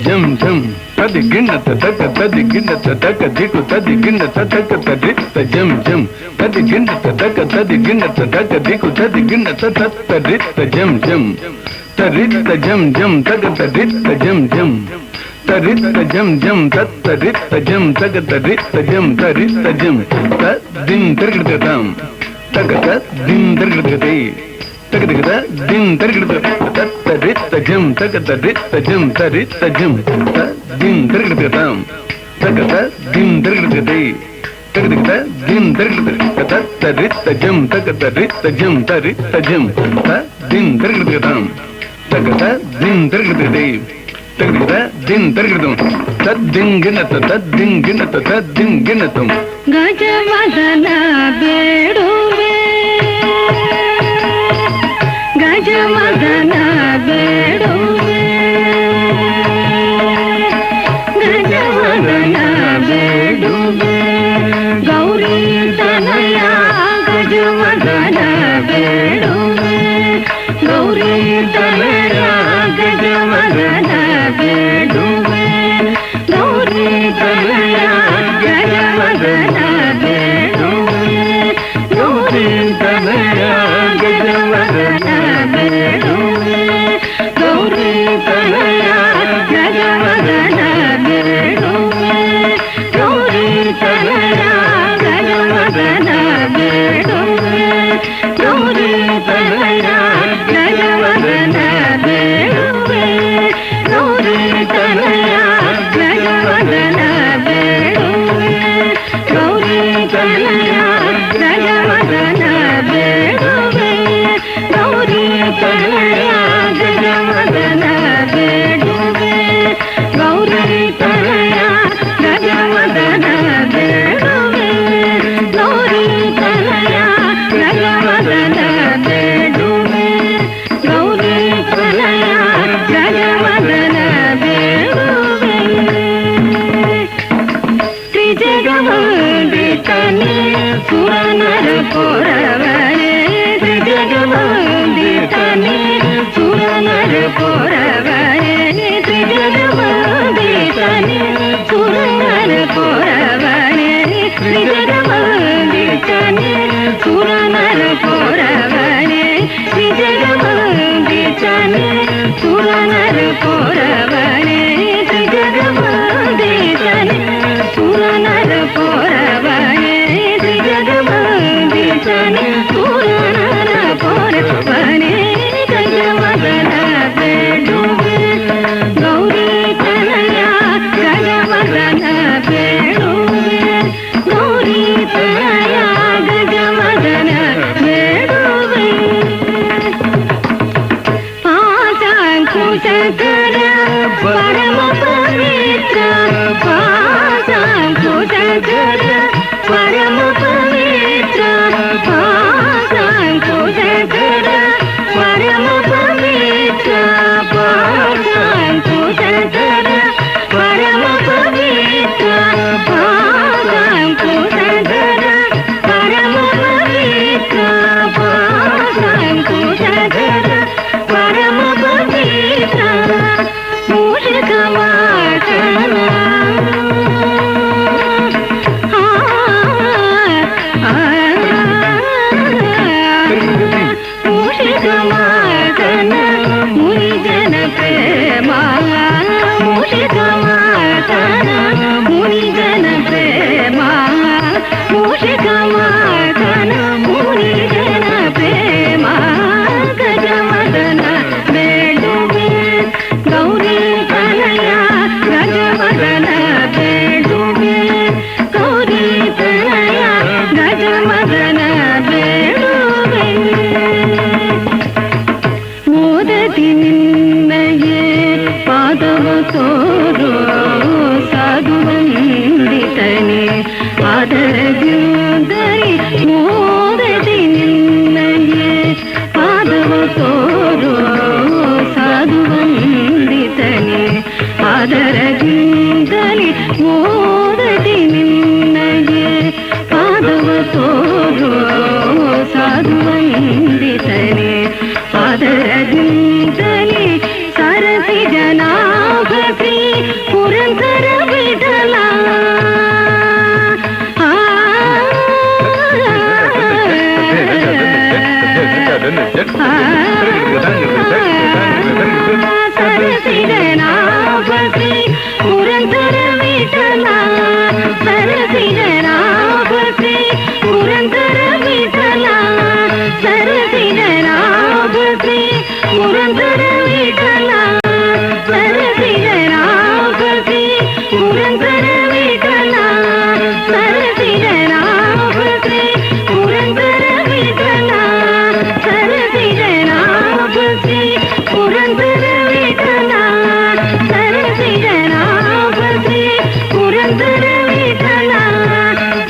జం జం తది గిన్నత తక తది గిన్నత తక దికు తది గిన్నత తక తదిత్త జం జం తది గిన్నత తక తది గిన్నత తక దికు తది గిన్నత తదిత్త జం జం తరిత్త జం జం తక తదిత్త జం జం తరిత్త జం జం తరిత్త జం తక తరిత్త జం తరిత్త జం తదిం తిరగడతాం తక తదిం తిరగడతే తగదగద దిం తిరగడ తరిత్త జం తక తరిత్త జం తరిత్త జం తదిం తిరగడతాం తక తదిం తిరగడతే తగదగద దిం తిరగడ తరిత్త జం తక తరిత్త జం తరిత్త జం తదిం తిరగడతాం తక తదిం తిరగడతే తగదగద దిం తిరగడతాం తద్దింగినత తద్దింగినత తద్దింగినతం గజవదన బేడువే గజవదన బేడువే గజవదన బేడువే గౌరీ తనయ గజవదన బేడువే గౌరీ తనయ గజవదన బేడువే గౌరీ తనయ గజవదన ತ್ರಿಜಗವಂದಿತನೇ ಸುರನರ ಪೊರವನೇ ತ್ರಿಜಗವಂದಿತನೇ ಸುರನರ ಪೊರವನೇ ತ್ರಿಜಗವಂದಿತನೇ ಸುರನರ ಪೊರವನೇ ತ್ರಿಜಗವಂದಿತನೇ ಸುರನರ ಪೊರವನೇ ತ್ರಿಜಗವಂದಿತನೇ ಸುರನರ ಪೊರವನೇ ತ್ರಿಜಗವಂದಿತನೇ ಸುರನರ ಪೊರವನೇ ತ್ರಿಜಗವಂದಿತನೇ ಸುರನರ ಪೊರವನೇ ಗಜವದನ ಬೇಡುವೆ ಗೌರಿ ತನಯ ಗಜವದನ ಬೇಡುವೆ ಗೌರಿ ತನಯ ಗಜವದನ ಬೇಡುವೆ ಪಾಶಾಂಕುಶಕರ ಪರಮ ಪವಿತ್ರ ಪಾಶಾಂಕುಶಕರ ಪರಮ ಪವಿತ್ರ ಪಾಶಾಂಕುಶಕರ ಪರಮ ಪವಿತ್ರ ಪಾಶಾಂಕುಶಕರ ಪರಮ ಪವಿತ್ರ ಪಾಶಾಂಕುಶಕರ ಪರಮ ಪವಿತ್ರ ಪಾಶಾಂಕುಶಕರ ಪರಮ ಪವಿತ್ರ ಮೂಷಕವಾಹನ ಮೂಷಕವಾಹನ ಮುನಿಜನ ಪ್ರೇಮ ಮೂಷಕವಾಹನ ಮುನಿಜನ ಪ್ರೇಮ ಮೂಷಕವಾಹನ ಮುನಿಜನ ಪ್ರೇಮ ಗಜವದನ ಬೇಡುವೆ ಗೌರಿ ತನಯ ಗಜವದನ ಬೇಡುವೆ ಗೌರಿ ತನಯ ಗಜವದನ ಬೇಡುವೆ ಮೋದದಿ ನಿನ್ನಯೇ ಪಾದವ ತೋರೋ ಸಾಧುವಂದಿತನೇ ಆದರದಿಂದರಿ ಮೋದದಿ ನಿನ್ನಯೇ ಪಾದವ ತೋರೋ ಸಾಧುವಂದಿತನೇ ಆದರದಿಂದಲಿ ಮೋದದಿ ನಿನ್ನಯೇ ಪಾದವ ತೋರೋ ಸಾಧುವಂದಿತನೇ ಆದರದಿಂದಲಿ ಸರಸಿ ಜನಾಭಿ ಪುರಂದರ ವಿಠಲ ಸರಸಿ ಜನಾಭಿ ಪುರಂದರ ವಿಠಲ ಸರಸಿ ಜನಾಭಿ ಪುರಂದರ ವಿಠಲ ಸರಸಿ ಜನಾಭಿ ಪುರಂದರ ವಿಠಲ ಸರಸಿ ಜನಾಭಿ ಪುರಂದರ ವಿಠಲ ಸರಸಿ ಜನಾಭಿ ಪುರಂದರ ವಿಠಲ ಸರಸಿ ಜನಾಭಿ ಪುರಂದರ ವಿಠಲ ಸರಸಿ ಜನಾಭಿ ಪುರಂದರ ವಿಠಲ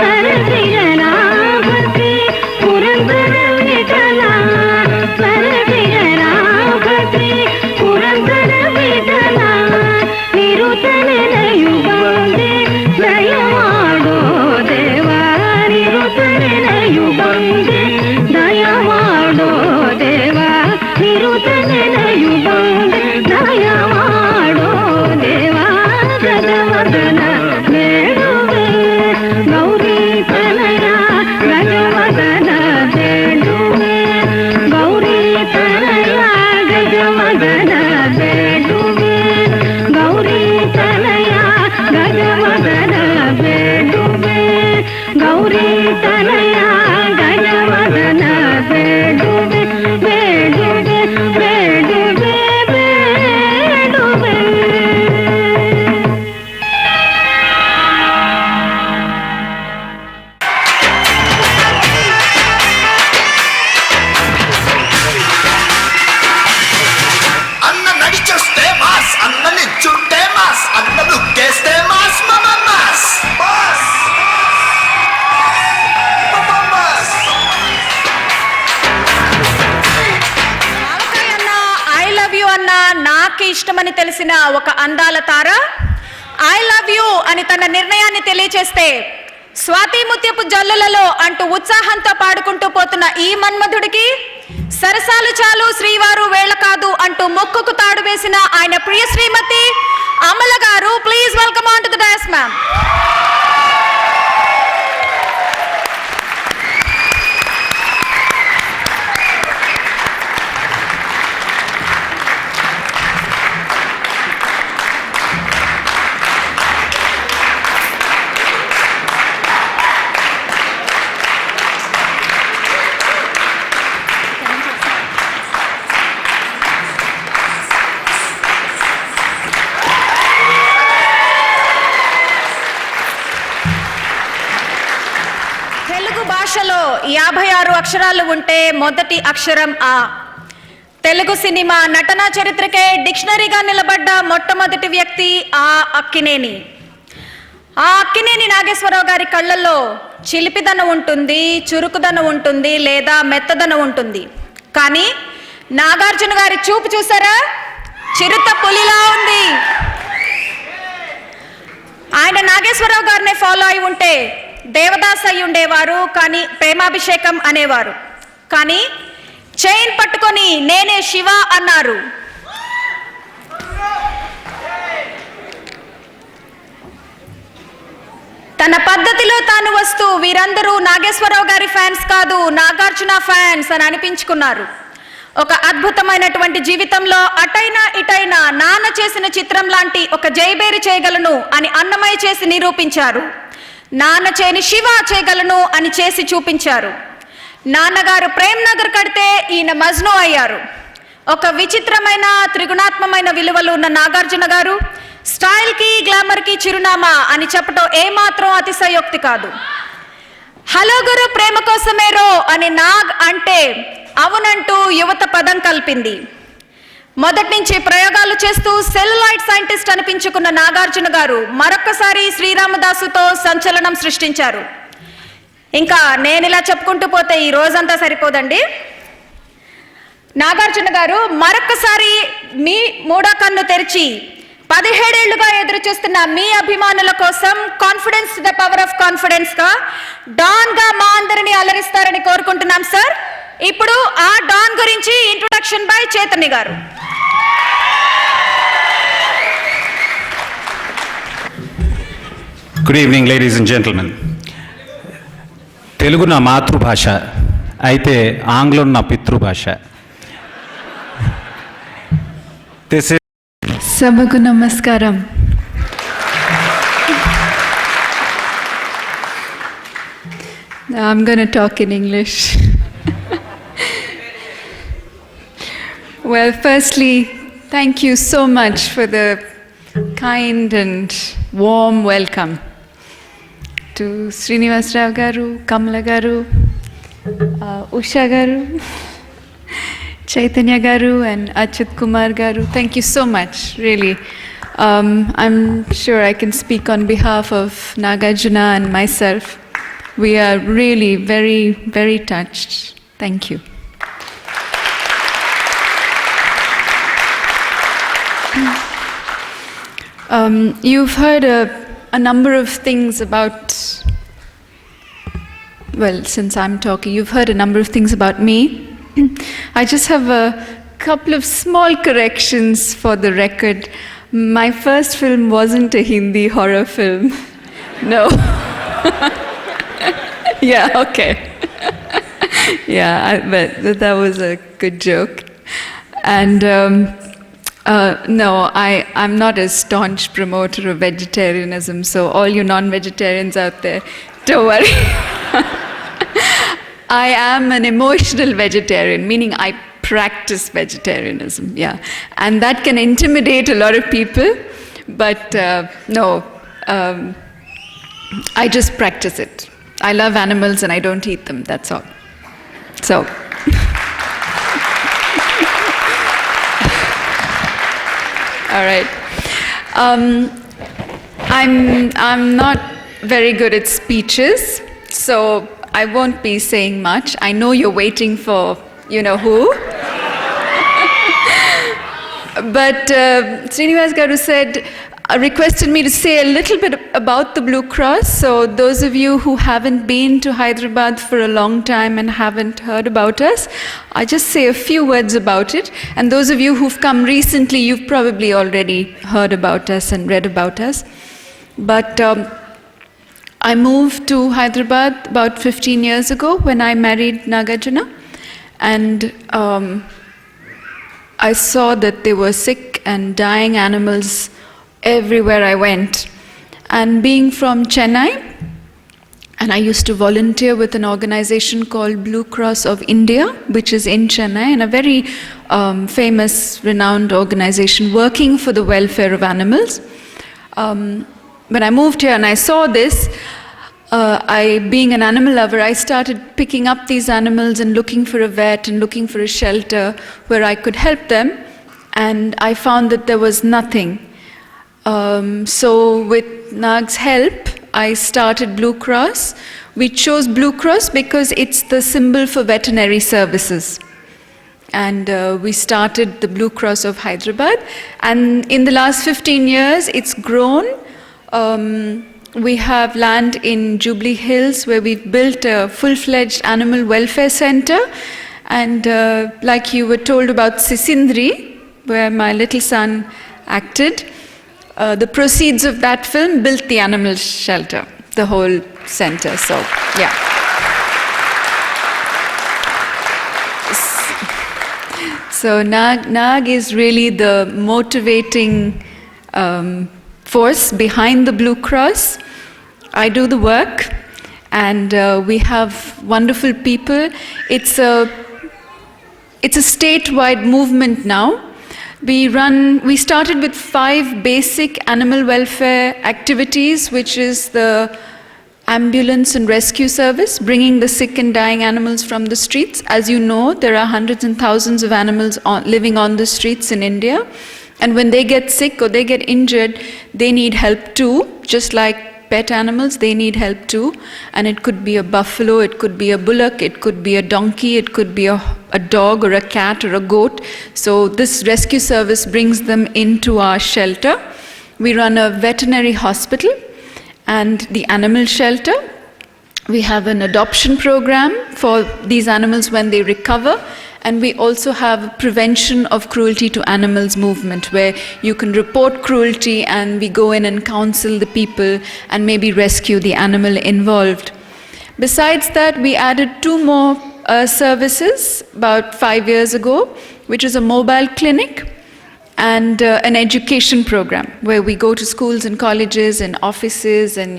ಸರಸಿ ಜನಾಭಿ ಪುರಂದರ ವಿಠಲ ಸರಸಿ ಜನಾಭಿ ಪುರಂದರ ವಿಠಲ ನಿರುತನೆಲೆಯು ಬಂದೆ ದಯ ಮಾಡೋ ದೇವ ನಿರುತನೆಲೆಯು ಬಂದೆ ದಯ ಮಾಡೋ ದೇವ ನಿರುತನೆಲೆಯು ಬಂದೆ ದಯ ಮಾಡೋ ದೇವ ಗಜವದನ ಬೇಡುವೆ ಗೌರಿ ತನಯ ಗಜವದನ ಬೇಡುವೆ ಗೌರಿ ತನಯ ಗಜವದನ ಬೇಡುವೆ ಗೌರಿ ತನಯ ಗಜವದನ ಬೇಡುವೆ ಗೌರಿ ತನಯ ಗಜವದನ ಬೇಡುವೆ ಬೇಡುವೆ ಬೇಡುವೆ ಬೇಡುವೆ అన్న నడిచొస్తే మాస్ అన్న నిల్చుంటే మాస్ అన్న లుక్కేస్తే మాస్ మమ mass mass mass I love you అన్న నాకే ఇష్టమని తెలిసిన ఒక అందాల తార ఐ లవ్ యూ అని తన నిర్ణయాన్ని తెలియచేస్తే, స్వాతి ముత్యపు జల్లులలో అంటూ ఉత్సాహంతో పాడుకుంటూ పోతున్న ఈ మన్మధుడికి సరసాలు చాలు శ్రీవారు వేళ కాదు అంటూ మొక్కుకు తాడు వేసిన ఆయన ప్రియ శ్రీమతి అమల గారు, please welcome on to the dais ma'am. Telugu భాషలో 56 అక్షరాలు ఉంటే మొదటి అక్షరం ఆ. తెలుగు సినిమా నటనా చరిత్రకే డిక్షనరీగా నిలబడ్డ మొట్టమొదటి వ్యక్తి ఆ అక్కినేని. ఆ అక్కినేని నాగేశ్వరరావు గారి కళ్ళల్లో చిలిపిదనం ఉంటుంది, చురుకుదనం ఉంటుంది, లేదా మెత్తదనం ఉంటుంది. కానీ నాగార్జున గారి చూపు చూసారా, చిరుత పులిలా ఉంది. ఆయన నాగేశ్వరరావు గారిని ఫాలో అయి ఉంటే దేవదాస్ అయి ఉండేవారు, కానీ ప్రేమాభిషేకం అనేవారు. కానీ చైన్ పట్టుకొని నేనే శివ అన్నారు. తన పద్ధతిలో తాను వస్తూ వీరందరూ నాగేశ్వరరావు గారి ఫ్యాన్స్ కాదు, నాగార్జున ఫ్యాన్స్ అని అనిపించుకున్నారు. ఒక అద్భుతమైనటువంటి జీవితంలో అటైనా ఇటైనా నాన్న చేసిన చిత్రం లాంటి ఒక జైబేరి చేయగలను అని అన్నమయ్య చేసి నిరూపించారు. నాన్న చేయని శివ చేయగలను అని చేసి చూపించారు. నాన్నగారు ప్రేమ్ నగర్ కడితే ఈయన మజ్ను అయ్యారు. ఒక విచిత్రమైన త్రిగుణాత్మమైన విలువలు ఉన్న నాగార్జున గారు స్టైల్కి గ్లామర్కి చిరునామా అని చెప్పటం ఏమాత్రం అతిశయోక్తి కాదు. హలో గురు ప్రేమ కోసమేరో అని నాగ్ అంటే అవునంటూ యువత పదం కల్పింది. మొదటి నుంచి ప్రయోగాలు చేస్తూ సెల్యులాయిడ్ సైంటిస్ట్ అనిపించుకున్న నాగార్జున గారు మరొక్కసారి శ్రీరామదాసుతో సంచలనం సృష్టించారు. ఇంకా నేను ఇలా చెప్పుకుంటూ పోతే ఈ రోజంతా సరిపోదండి. నాగార్జున గారు మరొక్కసారి మీ మూడో కన్ను తెరిచి 17 ఏళ్లుగా ఎదురు చూస్తున్న మీ అభిమానుల కోసం confidence the power of confidence గా డాన్ గా మా అందరినీ అలరిస్తారని కోరుకుంటున్నాం సార్. ఇప్పుడు ఆ డాన్ గురించి introduction by Chaitanya garu. Good evening ladies and gentlemen. Telugu నా మాతృభాష అయితే ఆంగ్లం నా పితృభాష. సభకు నమస్కారం. I'm going to talk in English. Well, firstly, thank you so much for the kind and warm welcome to Srinivas Rao Garu, Kamala Garu, Usha Garu, Chaitanya Garu and Achyut Kumar Garu. Thank you so much, really. I'm sure I can speak on behalf of Nagarjuna and myself. We are really very, very touched. Thank you. You've heard a number of things about, well, since I'm talking, you've heard a number of things about me. I just have a couple of small corrections for the record. My first film wasn't a Hindi horror film. No. Yeah, okay. Yeah, but that was a good joke. And no, I'm not a staunch promoter of vegetarianism, so all you non-vegetarians out there, don't worry. I am an emotional vegetarian, meaning I practice vegetarianism, yeah. And that can intimidate a lot of people, but no, I just practice it. I love animals and I don't eat them, that's all. So, all right. I'm not very good at speeches, so I won't be saying much. I know you're waiting for you know who. But Srinivas Garu said, requested me to say a little bit about the Blue Cross. So those of you who haven't been to Hyderabad for a long time and haven't heard about us, I'll just say a few words about it. And those of you who've come recently, you've probably already heard about us and read about us. But I moved to Hyderabad about 15 years ago when I married Nagarjuna. And I saw that there were sick and dying animals everywhere I went. And being from Chennai, and I used to volunteer with an organization called Blue Cross of India, which is in Chennai, and a very famous, renowned organization working for the welfare of animals. When I moved here and I saw this, being an animal lover, I started picking up these animals and looking for a vet and looking for a shelter where I could help them. And I found that there was nothing. So with Nag's help, I started Blue Cross. We chose Blue Cross because it's the symbol for veterinary services. And we started the Blue Cross of Hyderabad. And in the last 15 years, it's grown. We have land in Jubilee Hills where we've built a full-fledged animal welfare center. And like you were told about Sisindri, where my little son acted, the proceeds of that film built the animal shelter, the whole center. So, yeah. So Nag is really the motivating force behind the Blue Cross. I do the work, and we have wonderful people. It's a statewide movement now. We started with 5 basic animal welfare activities, which is the ambulance and rescue service, bringing the sick and dying animals from the streets. As you know, there are hundreds and thousands of animals living on the streets in India. And when they get sick or they get injured, they need help too, just like pet animals, they need help too. And it could be a buffalo, it could be a bullock, it could be a donkey, it could be a dog or a cat or a goat. So this rescue service brings them into our shelter. We run a veterinary hospital and the animal shelter. We have an adoption program for these animals when they recover. And we also have prevention of cruelty to animals movement, where you can report cruelty and we go in and counsel the people and maybe rescue the animal involved. Besides that, we added 2 more services about 5 years ago, which is a mobile clinic and an education program, where we go to schools and colleges and offices and,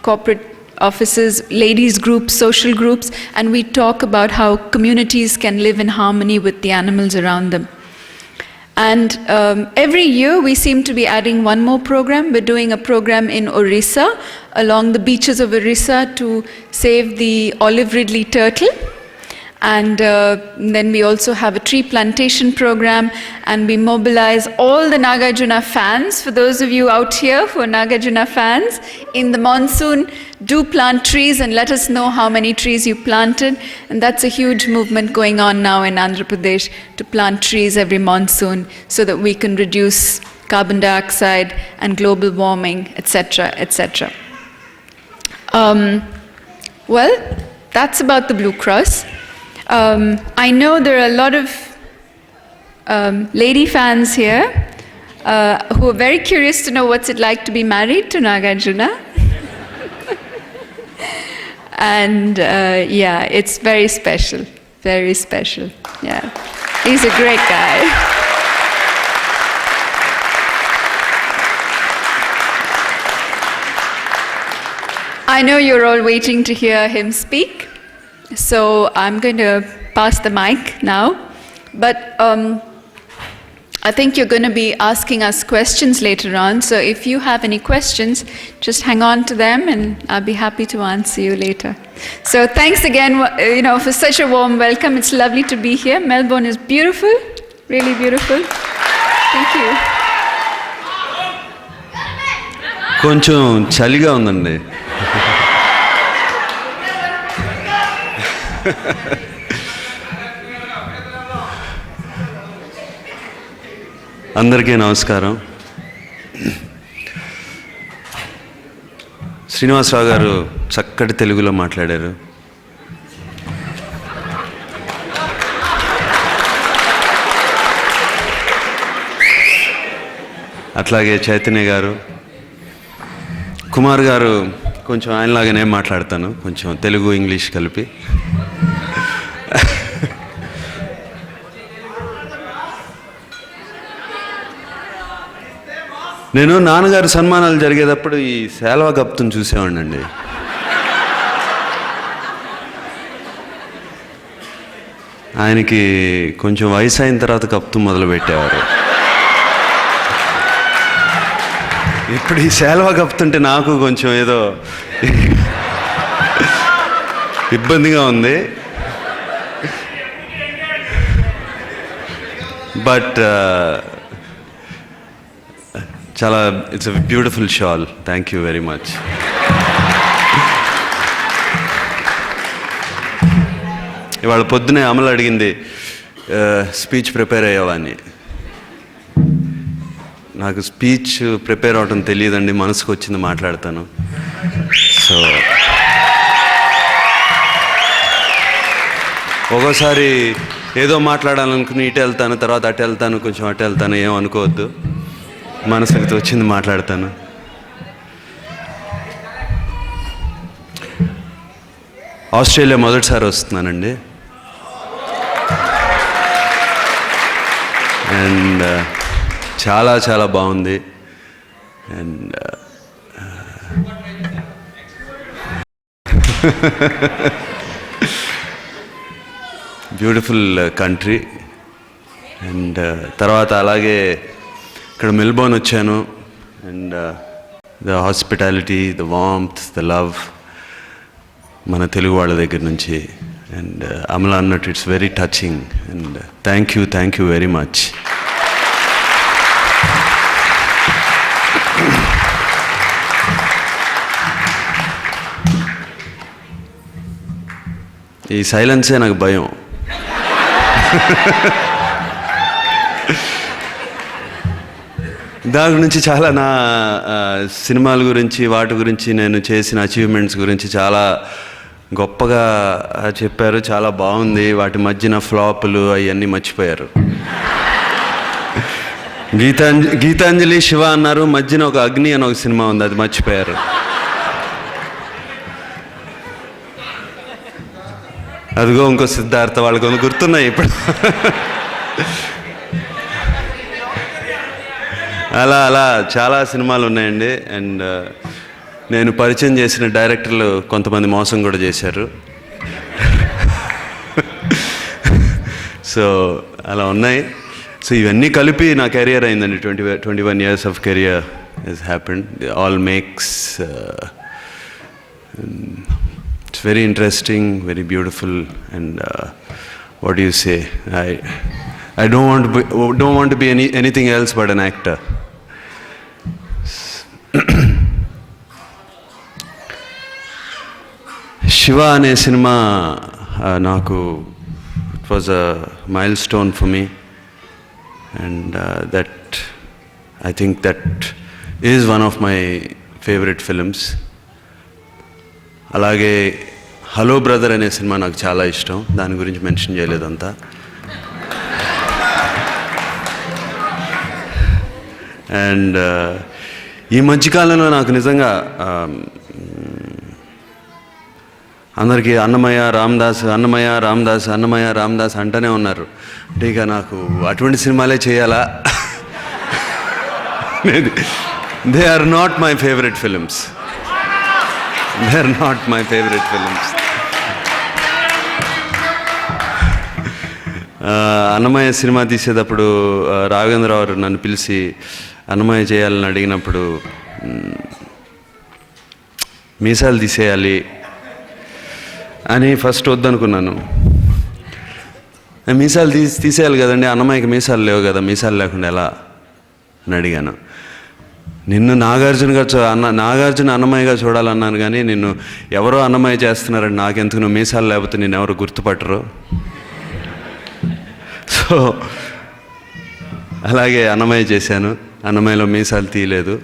corporate offices, ladies groups, social groups, and we talk about how communities can live in harmony with the animals around them. And every year we seem to be adding 1 more program. We're doing a program in Orissa, along the beaches of Orissa, to save the olive ridley turtle. And then we also have a tree plantation program, and we mobilize all the Nagarjuna fans. For those of you out here who are Nagarjuna fans, in the monsoon, do plant trees and let us know how many trees you planted. And that's a huge movement going on now in Andhra Pradesh, to plant trees every monsoon so that we can reduce carbon dioxide and global warming, etc., etc. Well, that's about the Blue Cross. I know there are a lot of lady fans here who are very curious to know what's it like to be married to Nagarjuna. And yeah, it's very special, very special. Yeah, he's a great guy. I know you're all waiting to hear him speak. So I'm going to pass the mic now, but I think you're going to be asking us questions later on. So if you have any questions, just hang on to them and I'll be happy to answer you later. So thanks again, for such a warm welcome. It's lovely to be here. Melbourne is beautiful, really beautiful. Thank you. కొంచెం చలిగా ఉందండి. అందరికీ నమస్కారం. శ్రీనివాసరావు గారు చక్కటి తెలుగులో మాట్లాడారు. అట్లాగే చైతన్య గారు, కుమార్ గారు కొంచెం ఆయనలాగానే మాట్లాడతాను, కొంచెం తెలుగు ఇంగ్లీష్ కలిపి. నేను నాన్నగారు సన్మానాలు జరిగేటప్పుడు ఈ సేలవ కప్తుని చూసేవాడినండి. ఆయనకి కొంచెం వయసు అయిన తర్వాత కప్తు మొదలు పెట్టేవారు. ఇప్పుడు ఈ సేలవ కప్తుంటే నాకు కొంచెం ఏదో ఇబ్బందిగా ఉంది. బట్ చాలా it's a beautiful shawl. Thank you very much. ఇవాళ పొద్దునే అమలు అడిగింది స్పీచ్ ప్రిపేర్ అయ్యావా అని. నాకు స్పీచ్ ప్రిపేర్ అవటం తెలియదండి, మనసుకు వచ్చింది మాట్లాడతాను. సో ఒక్కోసారి ఏదో మాట్లాడాలనుకుని ఇటు వెళ్తాను, తర్వాత అటు వెళ్తాను, కొంచెం అటు వెళ్తాను, ఏం అనుకోవద్దు, మనసుకు వచ్చింది మాట్లాడతాను. ఆస్ట్రేలియా మొదటిసారి వస్తున్నానండి. అండ్ చాలా చాలా బాగుంది. And beautiful country. అండ్ తర్వాత అలాగే ఇక్కడ మెల్బోర్న్ వచ్చాను. And the hospitality, the warmth, the love మన తెలుగు వాళ్ళ దగ్గర నుంచి. అండ్ అమలా అన్నట్టు it's very touching. And thank you very much. ఈ సైలెన్సే నాకు భయం. దాని గురించి చాలా నా సినిమాల గురించి, వాటి గురించి, నేను చేసిన అచీవ్మెంట్స్ గురించి చాలా గొప్పగా చెప్పారు. చాలా బాగుంది. వాటి మధ్యన ఫ్లాపులు అవన్నీ మర్చిపోయారు. గీతాంజలి, శివ అన్నారు, మధ్యన ఒక అగ్ని అని ఒక సినిమా ఉంది, అది మర్చిపోయారు. అదిగో ఇంకో సిద్ధార్థ, వాళ్ళకి కొన్ని గుర్తున్నాయి ఇప్పుడు. అలా అలా చాలా సినిమాలు ఉన్నాయండి. అండ్ నేను పరిచయం చేసిన డైరెక్టర్లు కొంతమంది మోసం కూడా చేశారు. సో అలా ఉన్నాయి. సో ఇవన్నీ కలిపి నా కెరియర్ అయిందండి. 21 years of career has happened. All makes it's very interesting, very beautiful. And what do you say? I don't want to be anything else but an actor. Shiva అనే సినిమా నాకు it was a mile stone for me. And that I think that is one of my favourite films. అలాగే hello brother అనే cinema నాకు చాలా ఇష్టం. దాని గురించి mention చేయలేదంతా. And ఈ మధ్యకాలంలో నాకు నిజంగా అందరికీ అన్నమయ్య రామదాస్, అన్నమయ్య రామదాస్, అన్నమయ్య రామదాస్ అంటూనే ఉన్నారు. అంటే ఇక నాకు అటువంటి సినిమాలే చేయాలా? They are not my favourite films. They are not my favourite films. Annamayya cinema తీసేటప్పుడు రాఘవేంద్రరావు నన్ను పిలిచి అన్నమయ్య చేయాలని అడిగినప్పుడు మీసాలు తీసేయాలి అని ఫస్ట్ వద్దనుకున్నాను. మీసాలు తీసేయాలి కదండి, అన్నమయ్యకి మీసాలు లేవు కదా, మీసాలు లేకుండా ఎలా అని అడిగాను. నిన్ను నాగార్జున అన్నమయ్యగా చూడాలన్నాను, కానీ నిన్ను ఎవరో అన్నమయ్య చేస్తున్నారండి, నాకెందుకు, నువ్వు మీసాలు లేకపోతే నేను ఎవరు గుర్తుపట్టరు. సో అలాగే అన్నమయ్య చేశాను. అన్నమయ్యలో మీసాలు తీయలేదు.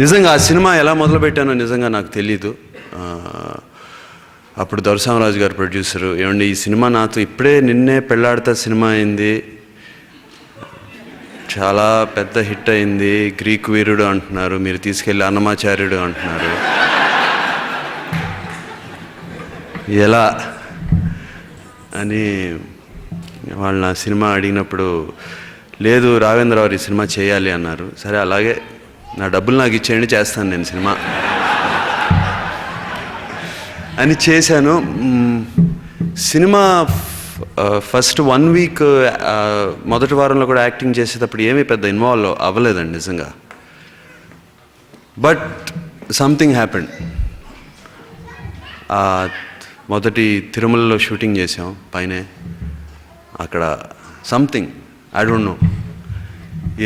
నిజంగా ఆ సినిమా ఎలా మొదలుపెట్టానో నిజంగా నాకు తెలీదు. అప్పుడు దొరసామరాజు గారు ప్రొడ్యూసరు, ఏమండి ఈ సినిమా నాతో ఇప్పుడే నిన్నే పెళ్ళాడతా సినిమా అయింది, చాలా పెద్ద హిట్ అయింది, గ్రీక్ వీరుడు అంటున్నారు, మీరు తీసుకెళ్ళి అన్నమాచార్యుడు అంటున్నారు, ఎలా అని వాళ్ళు నా సినిమా అడిగినప్పుడు, లేదు రాఘవేంద్రరావు ఈ సినిమా చేయాలి అన్నారు. సరే అలాగే నా డబ్బులు నాకు ఇచ్చేయండి, చేస్తాను నేను సినిమా అని చేశాను. సినిమా ఫస్ట్ 1 వీక్ మొదటి వారంలో కూడా యాక్టింగ్ చేసేటప్పుడు ఏమీ పెద్ద ఇన్వాల్వ్ అవ్వలేదండి నిజంగా. But something happened. మొదటి తిరుమలలో షూటింగ్ చేసాం పైనే. అక్కడ సంథింగ్ ఐ డోంట్ నో,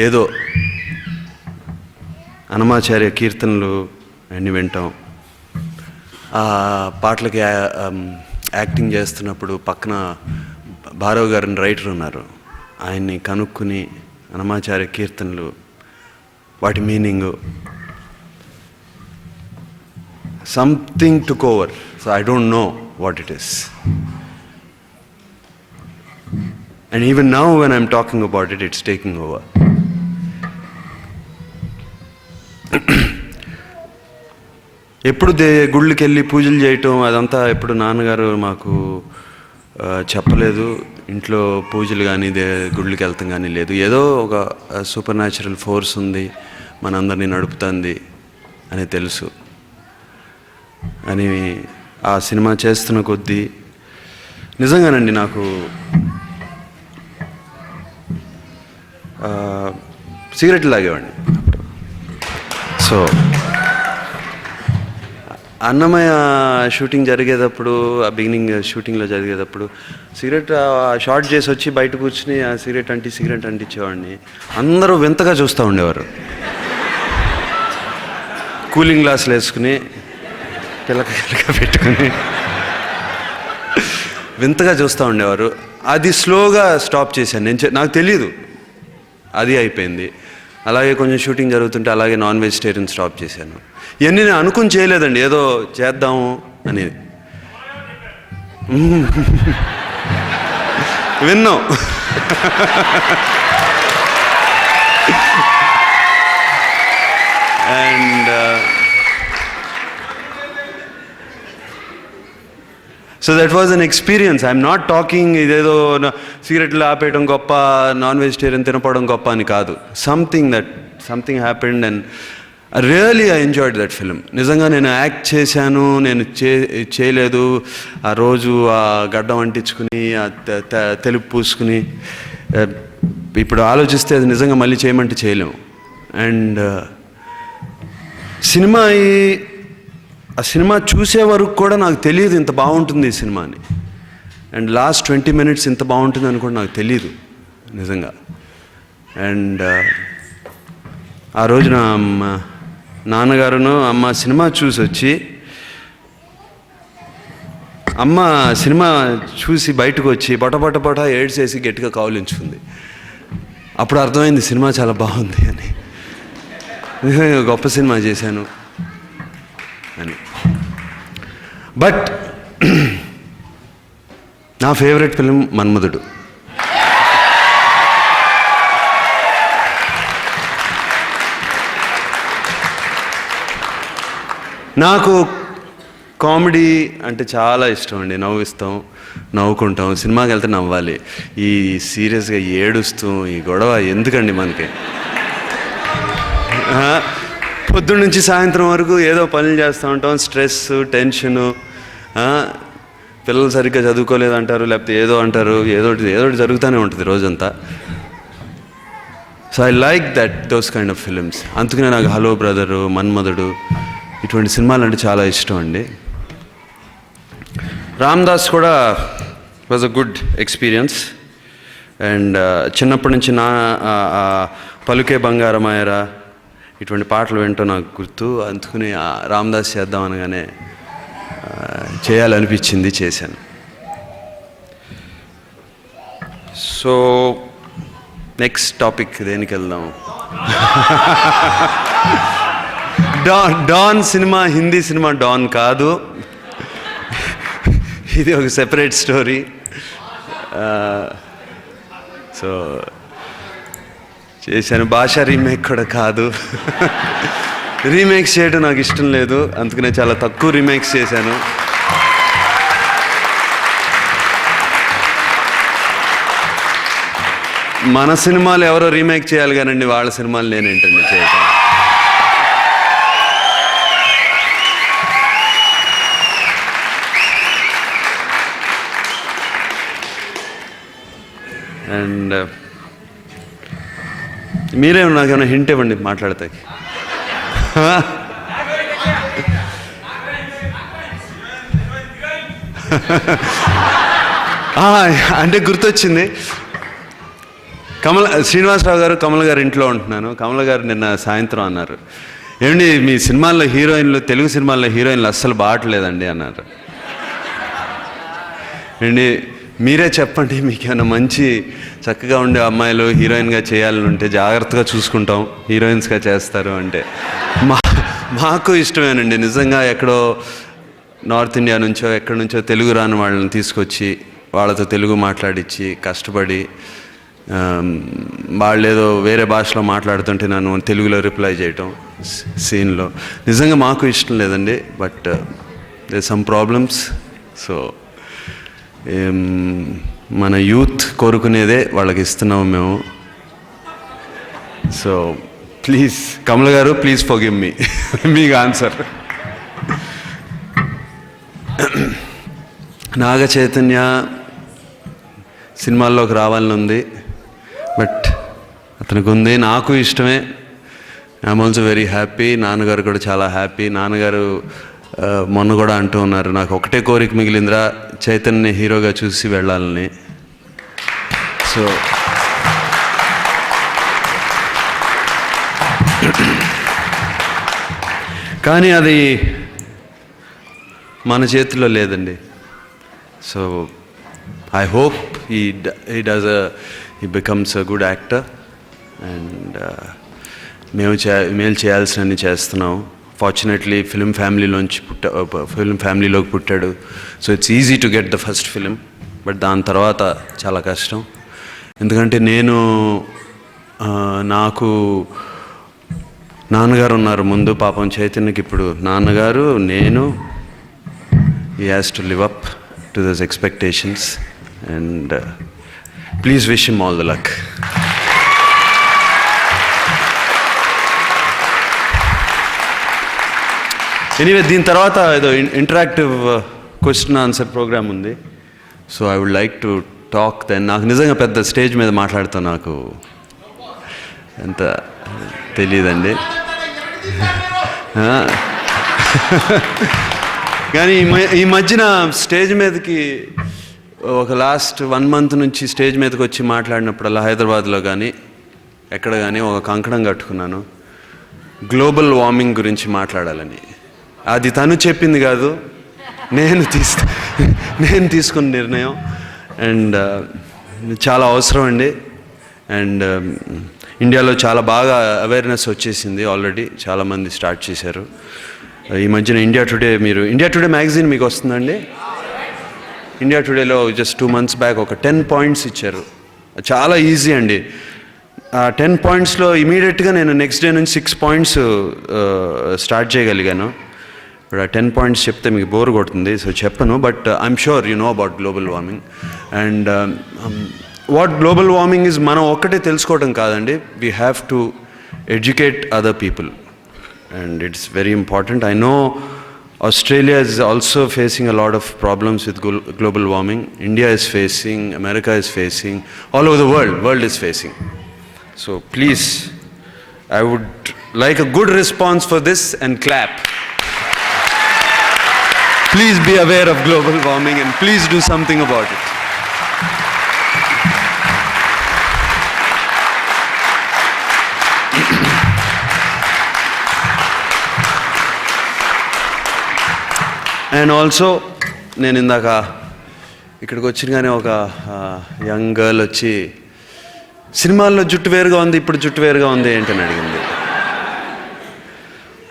ఏదో అన్నమాచార్య కీర్తనలు అన్నీ వింటాం. ఆ పాటలకి యాక్టింగ్ చేస్తున్నప్పుడు పక్కన భారవ్ గారిని రైటర్ ఉన్నారు, ఆయన్ని కనుక్కుని అన్నమాచార్య కీర్తనలు వాటి meaning something took over. So I don't know what it is. And even now when I'm talking about it, it's taking over. ఎప్పుడు గుళ్ళకి వెళ్ళి పూజలు చేయటం అదంతా ఎప్పుడు నాన్నగారు మాకు చెప్పలేదు. ఇంట్లో పూజలు కానీ గుళ్ళకి వెళ్తాం కానీ లేదు. ఏదో ఒక సూపర్ న్యాచురల్ ఫోర్స్ ఉంది మనందరినీ నడుపుతుంది అని తెలుసు అని ఆ సినిమా చేస్తున్న కొద్దీ నిజంగానండి నాకు సిగరెట్లు తాగేవాడిని. సో అన్నమయ్య షూటింగ్ జరిగేటప్పుడు, ఆ బిగినింగ్ షూటింగ్లో జరిగేటప్పుడు సిగరెట్ షార్ట్ చేసి వచ్చి బయట కూర్చుని ఆ సిగరెట్ అంటించేవాడిని. అందరూ వింతగా చూస్తూ ఉండేవారు, కూలింగ్ గ్లాసులు వేసుకుని పిల్లక పెట్టుకుని వింతగా చూస్తూ ఉండేవారు. అది స్లోగా స్టాప్ చేశాను. నాకు తెలియదు, అది అయిపోయింది. అలాగే కొంచెం షూటింగ్ జరుగుతుంటే అలాగే నాన్ వెజిటేరియన్ స్టాప్ చేశాను. ఇవన్నీ నేను అనుకుని చేయలేదండి, ఏదో చేద్దాము అనేది విన్నాం. And so that was an experience. I'm not talking ఇదేదో సిగరెట్లు ఆపేయడం గొప్ప, నాన్ వెజిటేరియన్ తినపడం గొప్ప అని కాదు. Something happened and really I enjoyed that film. నిజంగా నేను యాక్ట్ చేశాను, నేను చేయలేదు. ఆ రోజు ఆ గడ్డం అంటించుకుని ఆ తెలుపు పూసుకుని ఇప్పుడు ఆలోచిస్తే అది నిజంగా మళ్ళీ చేయమంటే చేయలేము. అండ్ ఆ సినిమా చూసే వరకు కూడా నాకు తెలియదు ఇంత బాగుంటుంది ఈ సినిమా అని. అండ్ లాస్ట్ 20 minutes ఇంత బాగుంటుంది అని కూడా నాకు తెలియదు నిజంగా. అండ్ ఆ రోజున నాన్నగారును అమ్మ సినిమా చూసి వచ్చి, అమ్మ సినిమా చూసి బయటకు వచ్చి బొట ఏడ్చేసి గట్టిగా కౌలించుకుంది. అప్పుడు అర్థమైంది సినిమా చాలా బాగుంది అని, గొప్ప సినిమా చేశాను అని. బట్ నా ఫేవరెట్ ఫిలిం మన్మధుడు. నాకు కామెడీ అంటే చాలా ఇష్టం అండి. నవ్వుకుంటాం, సినిమాకి వెళ్తే నవ్వాలి. ఈ సీరియస్గా ఏడుస్తూ ఈ గొడవ ఎందుకండి మనకి? పొద్దున్న నుంచి సాయంత్రం వరకు ఏదో పనులు చేస్తూ ఉంటాం, స్ట్రెస్, టెన్షను, పిల్లలు సరిగ్గా చదువుకోలేదు అంటారు, లేకపోతే ఏదో అంటారు, ఏదోటి జరుగుతూనే ఉంటుంది రోజంతా. So I like those kind of films. అందుకనే నాకు హలో బ్రదరు, మన్మధుడు ఇటువంటి సినిమాలు అంటే చాలా ఇష్టం అండి. రామ్దాస్ కూడా was a good experience. And చిన్నప్పటి నుంచి పలుకే బంగారమాయరా ఇటువంటి పాటలు వింటూ నాకు గుర్తు. అందుకుని రామ్దాస్ చేద్దాం అనగానే చేయాలనిపించింది, చేశాను. సో నెక్స్ట్ టాపిక్ దేనికి వెళ్దాం? Don cinema Hindi cinema Don కాదు, ఇది ఒక సెపరేట్ స్టోరీ. సో చేశాను. భాష రీమేక్ కూడా కాదు. రీమేక్స్ చేయడం నాకు ఇష్టం లేదు, అందుకనే చాలా తక్కువ రీమేక్స్ చేశాను. మన సినిమాలు ఎవరో రీమేక్ చేయాలి కానండి, వాళ్ళ సినిమాలు నేనేంటండి చేయటం. అండ్ మీరేమో నాకేమైనా హింట్ ఇవ్వండి మాట్లాడతాకి. అంటే గుర్తొచ్చింది, శ్రీనివాసరావు గారు కమల్ గారు ఇంట్లో ఉంటున్నాను. కమల్ గారు నిన్న సాయంత్రం అన్నారు, ఏమండి మీ సినిమాల్లో హీరోయిన్లు, తెలుగు సినిమాల్లో హీరోయిన్లు అస్సలు బాగట్లేదండి అన్నారు. ఏంటి మీరే చెప్పండి, మీకేమైనా మంచి చక్కగా ఉండే అమ్మాయిలు హీరోయిన్గా చేయాలని ఉంటే జాగ్రత్తగా చూసుకుంటాం, హీరోయిన్స్గా చేస్తారు అంటే మాకు ఇష్టమేనండి. నిజంగా ఎక్కడో నార్త్ ఇండియా నుంచో ఎక్కడి నుంచో తెలుగు రాని వాళ్ళని తీసుకొచ్చి వాళ్ళతో తెలుగు మాట్లాడించి కష్టపడి వాళ్ళు ఏదో వేరే భాషలో మాట్లాడుతుంటే నన్ను తెలుగులో రిప్లై చేయటం సీన్లో నిజంగా మాకు ఇష్టం లేదండి. But they some problems. So మన యూత్ కోరుకునేదే వాళ్ళకి ఇస్తున్నాము మేము. సో ప్లీజ్ కమల్ గారు, ప్లీజ్ ఫర్గివ్ మీ, మీకు ఆన్సర్. నాగ చైతన్య సినిమాల్లోకి రావాలని ఉంది, బట్ అతనికి ఉంది, నాకు ఇష్టమే. I'm also very happy. నాన్నగారు కూడా చాలా హ్యాపీ. నాన్నగారు మొన్న కూడా అంటూ ఉన్నారు, నాకు ఒకటే కోరిక మిగిలిందిరా, చైతన్య హీరోగా చూసి వెళ్ళాలని. సో కానీ అది మన చేతిలో లేదండి. So I hope he becomes a good actor, and మేము చేయాల్సినవి చేస్తున్నాం. ఫార్చునేట్లీ ఫిల్మ్ ఫ్యామిలీలోకి పుట్టాడు. So it's easy to get the first film, but దాని తర్వాత చాలా కష్టం. ఎందుకంటే నాకు నాన్నగారు ఉన్నారు ముందు, పాపం చైతన్యకి ఇప్పుడు నాన్నగారు, నేను. he has to live up to those expectations, and please wish him all the luck. Anyway దీని తర్వాత ఏదో ఇంటరాక్టివ్ క్వశ్చన్ ఆన్సర్ ప్రోగ్రామ్ ఉంది. So I would like to talk then. నాకు నిజంగా పెద్ద స్టేజ్ మీద మాట్లాడుతాను నాకు ఎంత తెలియదండి. కానీ ఈ మధ్యన స్టేజ్ మీదకి ఒక లాస్ట్ 1 month నుంచి స్టేజ్ మీదకి వచ్చి మాట్లాడినప్పుడల్లా హైదరాబాద్లో కానీ ఎక్కడ కానీ ఒక కంకణం కట్టుకున్నాను, గ్లోబల్ వార్మింగ్ గురించి మాట్లాడాలని. అది తను చెప్పింది కాదు, నేను తీసుకున్న నిర్ణయం. అండ్ చాలా అవసరం అండి. అండ్ ఇండియాలో చాలా బాగా అవేర్నెస్ వచ్చేసింది ఆల్రెడీ, చాలామంది స్టార్ట్ చేశారు. ఈ మధ్యన ఇండియా టుడే మ్యాగజైన్ మీకు వస్తుందండి. ఇండియా టుడేలో జస్ట్ 2 months బ్యాక్ ఒక 10 points ఇచ్చారు. చాలా ఈజీ అండి. ఆ 10 pointsలో ఇమీడియట్గా నేను నెక్స్ట్ డే నుంచి 6 points స్టార్ట్ చేయగలిగాను. ఇప్పుడు ఆ 10 points చెప్తే మీకు బోర్ కొడుతుంది, సో చెప్పను. But I'm sure you know about global warming. And what global warming is మనం ఒక్కటే తెలుసుకోవడం కాదండి, we have to educate other people, and it's very important. I know Australia is also facing a lot of problems with global warming. India is facing, America is facing, all over the world is facing. So please, I would like a good response for this and clap. Please be aware of global warming and please do something about it. And also నేను ఇందాక ఇక్కడికి వచ్చినగానే ఒక young girl వచ్చి సినిమాల్లో జుట్టు వేరుగా ఉంది, ఇప్పుడు జుట్టు వేరుగా ఉంది ఏంటని అడిగింది.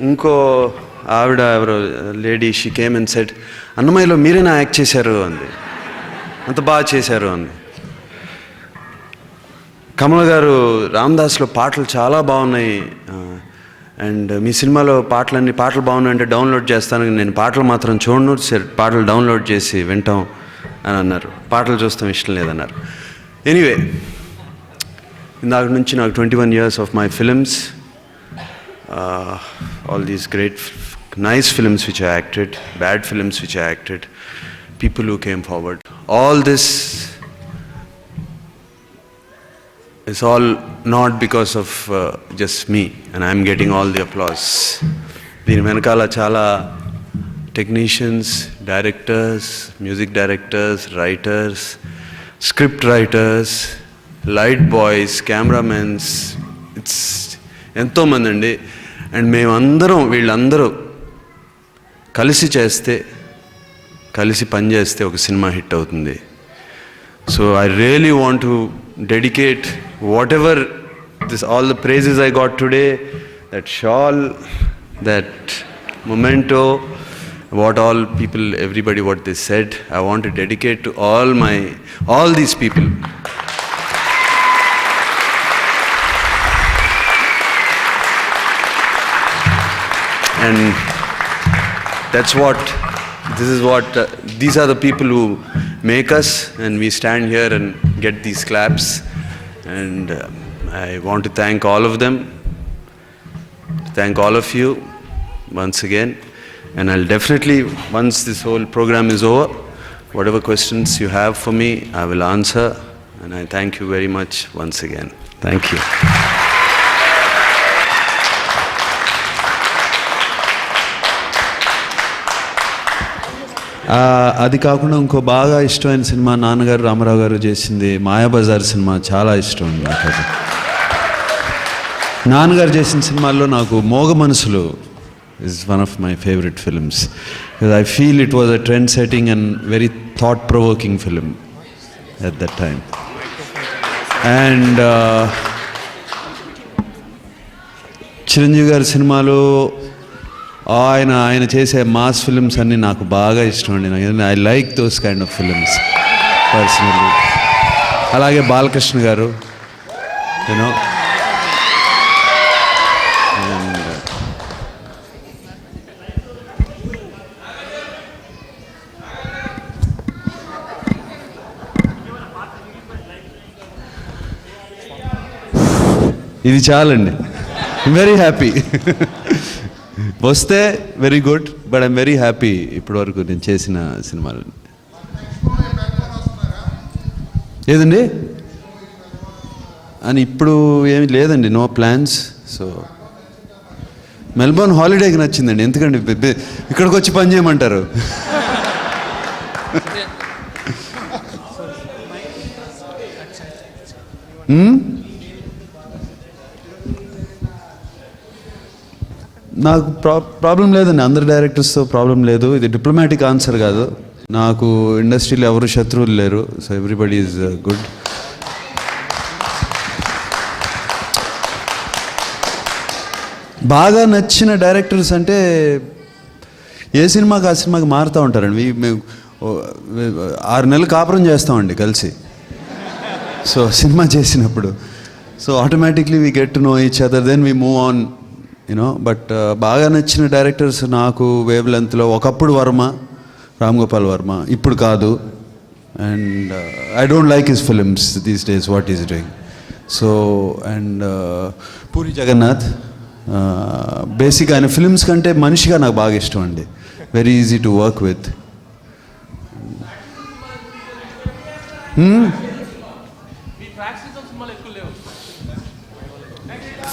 ఇంకో ఆవిడ ఎవరో lady she came and said, అన్నమయ్యలో మీరేనా యాక్ట్ చేశారు అంది, అంత బాగా చేశారు అంది. కమల్ గారు రామదాస్లో పాటలు చాలా బాగున్నాయి, అండ్ మీ సినిమాలో పాటలు బాగున్నాయి అంటే డౌన్లోడ్ చేస్తాను, నేను పాటలు మాత్రం చూడను, పాటలు డౌన్లోడ్ చేసి వింటాం అని అన్నారు. పాటలు చూస్తాం ఇష్టం లేదన్నారు. ఎనీవే, ఇందాక నుంచి నాకు 21 years of my films, all these great nice films which I acted, bad films which I acted, people who came forward, all this is all not because of just me and I'm getting all the applause. దీని వెనకాల చాలా technicians, directors, music directors, writers, script writers, light boys, cameramens, it's ఎంతోమంది అండి. And మేమందరం వీళ్ళందరూ కలిసి పనిచేస్తే ఒక సినిమా హిట్ అవుతుంది. So I really want to dedicate what ever all the praises I got today, that shawl, that memento, what all people, everybody what they said, I want to dedicate to all these people. And these are the people who make us, and we stand here and get these claps, and I want to thank all of them, thank all of you once again, and I'll definitely, once this whole program is over, whatever questions you have for me, I will answer, and I thank you very much once again. Thank you. అది కాకుండా ఇంకో బాగా ఇష్టమైన cinema నాన్నగారు రామారావు గారు చేసింది Mayabazar cinema చాలా ఇష్టం అండి నాకు. అది నాన్నగారు చేసిన సినిమాల్లో నాకు మోగ మనసులు is one of my favorite films, because I feel it was a trend setting and very thought provoking film at that time. And Chiranjeevi గారి సినిమాలో ఆయన చేసే మాస్ ఫిల్మ్స్ అన్నీ నాకు బాగా ఇష్టం అండి. I like those kind of films personally. అలాగే బాలకృష్ణ గారు, యూనో, ఇది చాలండి. Very happy. వస్తే very good, but I'm very happy ఇప్పటివరకు నేను చేసిన సినిమాలు. ఏదండి అని ఇప్పుడు ఏమి లేదండి, నో ప్లాన్స్. సో మెల్బోర్న్ హాలిడేకి నచ్చిందండి. ఎందుకండి ఇక్కడికి వచ్చి పని చేయమంటారు? నాకు ప్రాబ్లం లేదండి, అందరు డైరెక్టర్స్తో ప్రాబ్లం లేదు. ఇది డిప్లొమాటిక్ ఆన్సర్ కాదు. నాకు ఇండస్ట్రీలో ఎవరు శత్రువులు లేరు. So everybody is good. బాగా నచ్చిన డైరెక్టర్స్ అంటే ఏ సినిమాకి ఆ సినిమాకి మారుతూ ఉంటారండి. మేము 6 నెలలు కాపురం చేస్తామండి కలిసి. సో సినిమా చేసినప్పుడు so automatically we get to know each other, then we move on, you know. But బాగా నచ్చిన డైరెక్టర్స్ నాకు వేవ్ లెంత్లో ఒకప్పుడు రామ్ గోపాల్ వర్మ, ఇప్పుడు కాదు. And I don't like his films these days what is doing. So and Puri Jagannath, basic ఆయన films కంటే మనిషిగా నాకు బాగా ఇష్టం అండి. Very easy to work with.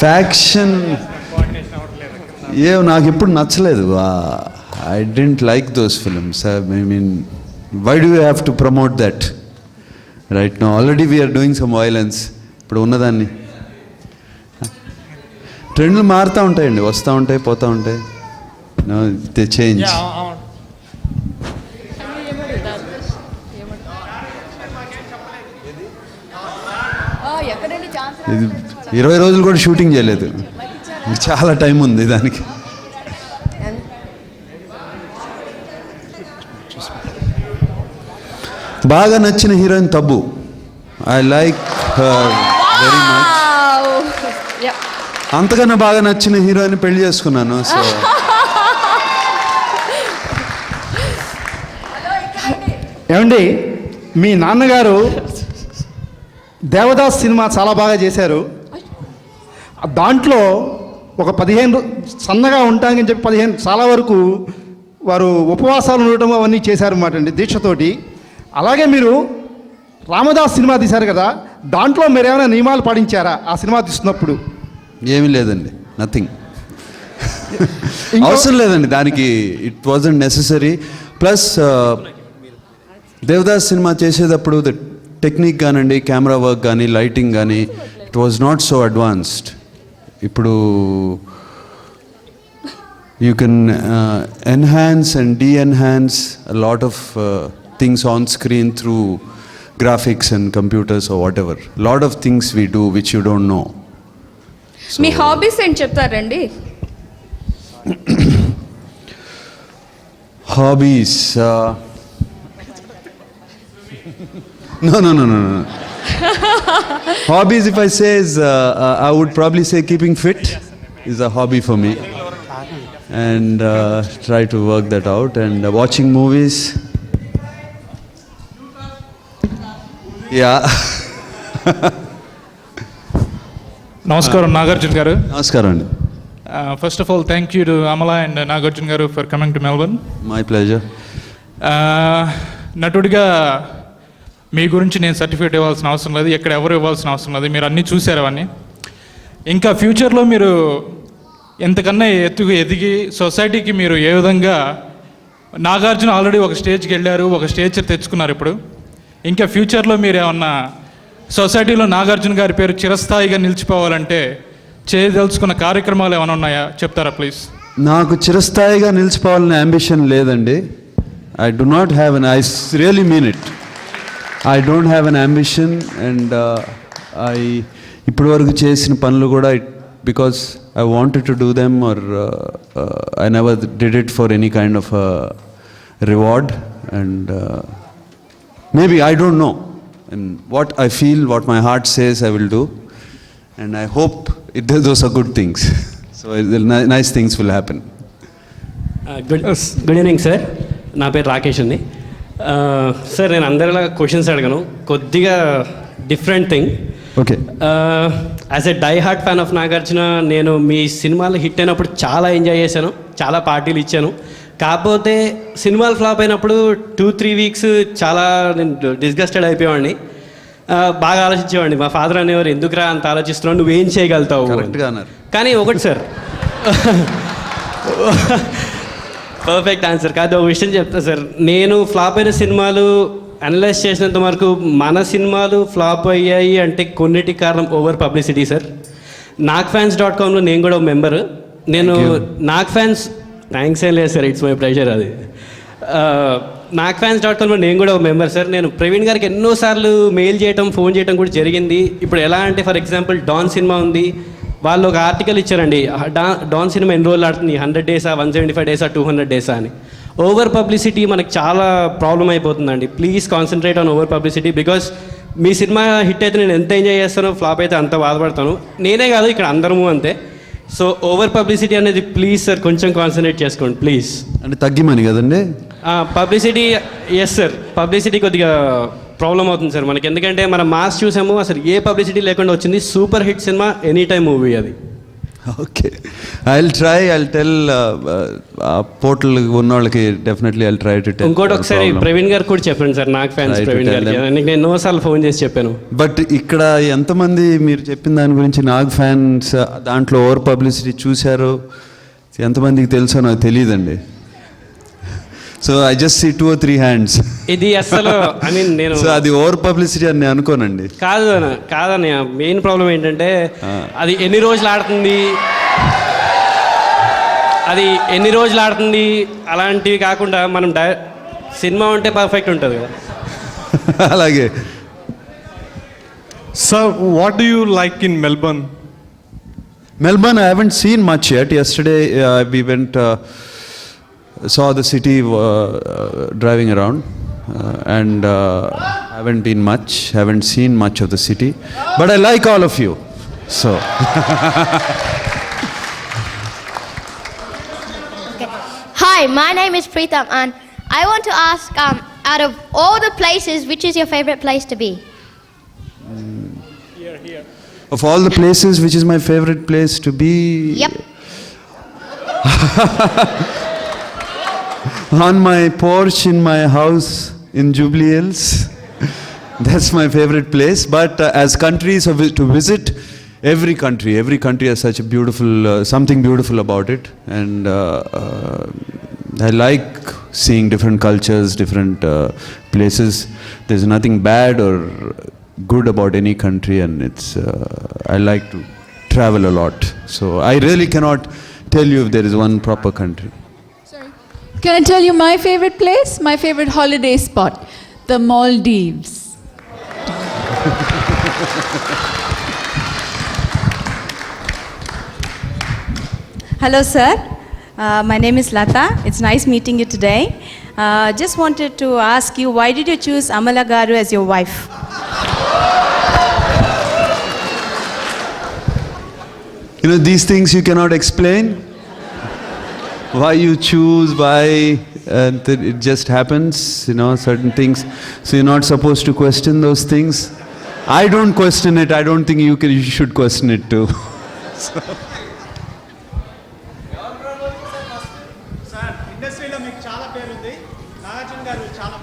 Faction నాకు ఎప్పుడు నచ్చలేదు. I don't like those films. I mean, why do you have to promote that right now? Already we're doing some violence. ఇప్పుడు ఉన్నదాన్ని ట్రెండ్లు మారుతూ ఉంటాయండి, వస్తూ ఉంటాయి, పోతూ ఉంటాయి. They change. 20 రోజులు కూడా షూటింగ్ చేయలేదు. చాలా టైం ఉంది దానికి. బాగా నచ్చిన heroine Tabu. I like very much. అంతకన్నా బాగా నచ్చిన హీరోయిన్ పెళ్లి చేసుకున్నాను. సో ఏమండి, మీ నాన్నగారు దేవదాస్ సినిమా చాలా బాగా చేశారు. దాంట్లో ఒక 15 సన్నగా ఉంటానని చెప్పి 15 చాలా వరకు వారు ఉపవాసాలు ఉండటం అవన్నీ చేశారన్నమాట అండి, దీక్షతోటి. అలాగే మీరు రామదాస్ సినిమా తీశారు కదా, దాంట్లో మీరు ఏమైనా నియమాలు పాటించారా ఆ సినిమా తీస్తున్నప్పుడు? ఏమీ లేదండి, నథింగ్. అవసరం లేదండి దానికి. It wasn't necessary. Plus Devdas సినిమా చేసేటప్పుడు ద టెక్నిక్ కానివ్వండి, కెమెరా వర్క్ కానీ, లైటింగ్ కానీ, it was not so advanced. ఇప్పుడు you can enhance and de-enhance a lot of things on screen through graphics and computers or whatever. Lot of things we do which you don't know. Me hobbies ఏంటి చెప్తారండి? Hobbies. No. Hobbies, if I say, is I would probably say keeping fit is a hobby for me, and try to work that out. And watching movies. Yeah. నమస్కారం నాగార్జున గారు. నమస్కారం అండి. First of all thank you to Amala and Nagarjuna garu for coming to Melbourne. My pleasure. నటుడిగా మీ గురించి నేను certificate ఇవ్వాల్సిన అవసరం లేదు, ఎక్కడ ఎవరు ఇవ్వాల్సిన అవసరం లేదు, మీరు అన్నీ చూశారు అవన్నీ. ఇంకా ఫ్యూచర్లో మీరు ఎంతకన్నా ఎత్తుగా ఎదిగి సొసైటీకి మీరు ఏ విధంగా, నాగార్జున ఆల్రెడీ ఒక స్టేజ్కి వెళ్ళారు, ఒక స్టేజ్ తెచ్చుకున్నారు. ఇప్పుడు ఇంకా ఫ్యూచర్లో మీరు ఏమన్నా సొసైటీలో నాగార్జున గారి పేరు చిరస్థాయిగా నిలిచిపోవాలంటే చేయదలుచుకున్న కార్యక్రమాలు ఏమైనా ఉన్నాయా, చెప్తారా ప్లీజ్? నాకు చిరస్థాయిగా నిలిచిపోవాలనే అంబిషన్ లేదండి. I do not have an, I really mean it. I don't have an ambition. And ఇప్పటి వరకు చేసిన పనులు కూడా because I wanted to do them, or I never did it for any kind of reward. And maybe I don't know. And what I feel, what my heart says, I will do. And I hope those are good things. So nice things will happen. Good evening, sir. నా పేరు రాకేష్ అండి. Sir నేను అందరిలా questions అడగను, కొద్దిగా different thing. Okay. As a die hard fan of Nagarjuna, నేను మీ సినిమాలు హిట్ అయినప్పుడు చాలా ఎంజాయ్ చేశాను, చాలా పార్టీలు ఇచ్చాను. కాకపోతే సినిమాలు ఫ్లాప్ అయినప్పుడు 2-3 వీక్స్ చాలా నేను డిస్గస్టెడ్ అయిపోయేవాడిని. బాగా ఆలోచించేవాడిని. మా ఫాదర్ అనేవారు, ఎందుకురా అంత ఆలోచిస్తున్నావు, నువ్వేం చేయగలుగుతావు. కానీ ఒకటి సార్, పర్ఫెక్ట్ ఆన్సర్ కాదు, ఒక విషయం చెప్తా సార్. నేను ఫ్లాప్ అయిన సినిమాలు అనలైజ్ చేసినంత వరకు మన సినిమాలు ఫ్లాప్ అయ్యాయి అంటే కొన్నిటికి కారణం ఓవర్ పబ్లిసిటీ సార్. nagfans.comలో నేను కూడా ఒక మెంబర్. నేను నాగ్ఫాన్స్, థ్యాంక్స్ ఏం లేదు సార్, ఇట్స్ మై ప్లెజర్. అది nagfans.comలో నేను కూడా ఒక మెంబర్ సార్. నేను ప్రవీణ్ గారికి ఎన్నోసార్లు మెయిల్ చేయటం, ఫోన్ చేయడం కూడా జరిగింది. ఇప్పుడు ఎలా అంటే, ఫర్ ఎగ్జాంపుల్ డాన్ సినిమా ఉంది, వాళ్ళు ఒక ఆర్టికల్ ఇచ్చారండి, డాన్ సినిమా ఎన్ని రోజులు ఆడుతుంది, 100 డేసా, 175 డేసా, 200 డేసా అని. ఓవర్ పబ్లిసిటీ మనకు చాలా ప్రాబ్లం అయిపోతుందండి. Please concentrate on over publicity. Because me cinema hit అయితే నేను ఎంత ఎంజాయ్ చేస్తానో, ఫ్లాప్ అయితే అంత బాధపడతాను. నేనే కాదు, ఇక్కడ అందరము అంతే. సో ఓవర్ పబ్లిసిటీ అనేది ప్లీజ్ సార్ కొంచెం కాన్సన్ట్రేట్ చేసుకోండి ప్లీజ్. అంటే తగ్గిమని కదండి పబ్లిసిటీ. ఎస్ సార్, పబ్లిసిటీ కొద్దిగా ప్రాబ్లం అవుతుంది సార్ మనకి. ఎందుకంటే మనం మాస్ చూసాము, అసలు ఏ పబ్లిసిటీ లేకుండా వచ్చింది. Super hit cinema, any time movie అది. ఓకే, ఐల్ టెల్ పోర్టల్ ఉన్న వాళ్ళకి definitely I'll try to tell. ఇంకోటి ఒకసారి ప్రవీణ్ గారు కూడా చెప్పండి సార్, నాకు ఫ్యాన్స్ ప్రవీణ్ గారికి నేను ఎన్నోసార్లు ఫోన్ చేసి చెప్పాను. బట్ ఇక్కడ ఎంతమంది మీరు చెప్పిన దాని గురించి నాగ్ ఫ్యాన్స్ దాంట్లో ఓవర్ పబ్లిసిటీ చూశారు, ఎంతమందికి తెలుసో నాకు తెలియదండి. So I just see 2 or 3 hands. ఇది అసలు ఐ మీన్ నేను సో అది ఓవర్ పబ్లిసిటీ అని నేను అనుకోనండి. కాదన్న మెయిన్ ప్రాబ్లం ఏంటంటే, అది ఎన్ని రోజులు ఆడుతుంది అలాంటివి కాకుండా మనం సినిమా ఉంటే పర్ఫెక్ట్ ఉంటుంది కదా. అలాగే. Sir, what do you like in Melbourne? Melbourne, I haven't seen much yet. Yesterday we went, saw the city driving around. and haven't been much, haven't seen much of the city, but I like all of you. So, Hi, my name is Preetham, and I want to ask, out of all the places, which is your favorite place to be? of all the places, which is my favorite place to be? Yep. On my porch in my house in Jubilee Hills. That's my favorite place. But as countries to visit, every country has such a beautiful, something beautiful about it. And I like seeing different cultures, different places. There's nothing bad or good about any country, and it's I like to travel a lot. So I really cannot tell you if there is one proper country. Can I tell you my favorite place? My favorite holiday spot? The Maldives. Hello, sir. My name is Lata. It's nice meeting you today. Just wanted to ask you, why did you choose Amala Garu as your wife? You know, these things you cannot explain. Why you choose, why it just happens, you know, certain things. So you're not supposed to question those things. I don't question it. I don't think you should question it too. So. ఇండస్ట్రీలో మీకు చాలా పేరు ఉంది. నాగార్జున గారు చాలా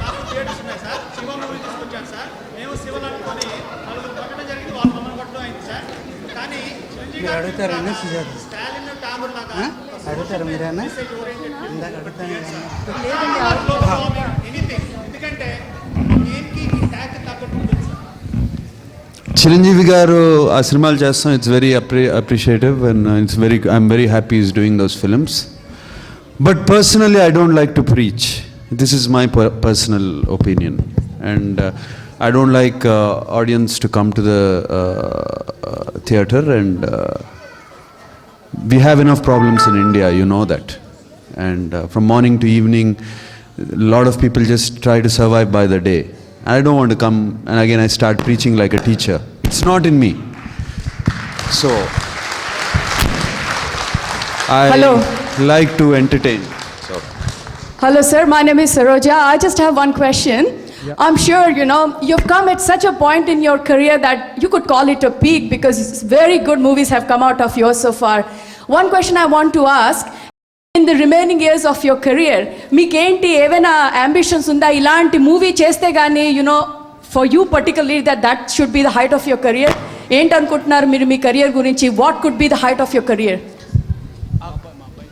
నాకు theatres ఉన్నాయి sir. Shiva movie తీసుకొచ్చాను సార్. మేము శివలు అనుకొని నలుగురు కొట్టడం జరిగింది, వాళ్ళు మమ్మల్ని కొట్టడం అయింది సార్. కానీ చిరంజీవి గారు స్టాలిన్ టామర్ లాగా అడుగుతారు మీరేనా ఎనీథింగ్, ఎందుకంటే దేనికి ట్యాగ్ తగ్గట్టు ఉంటుంది సార్. చిరంజీవి గారు ఆ సినిమాలు చేస్తాం. It's very appreciative and I'm very happy is doing those films. But personally I don't like to preach. This is my personal opinion. And I don't like audience to come to the theatre, and we have enough problems in India, you know that. And from morning to evening, a lot of people just try to survive by the day. I don't want to come and again I start preaching like a teacher. It's not in me. So I like to entertain. So. Hello sir, my name is Saroja. I just have one question. I'm sure, you know, you've come at such a point in your career that you could call it a peak, because very good movies have come out of yours so far. One question I want to ask, in the remaining years of your career, meekenti evena ambitions unda ilanti movie cheste gaani, you know, for you particularly, that should be the height of your career? Ent anukuntunnaru meer mee career gurinchi? What could be the height of your career?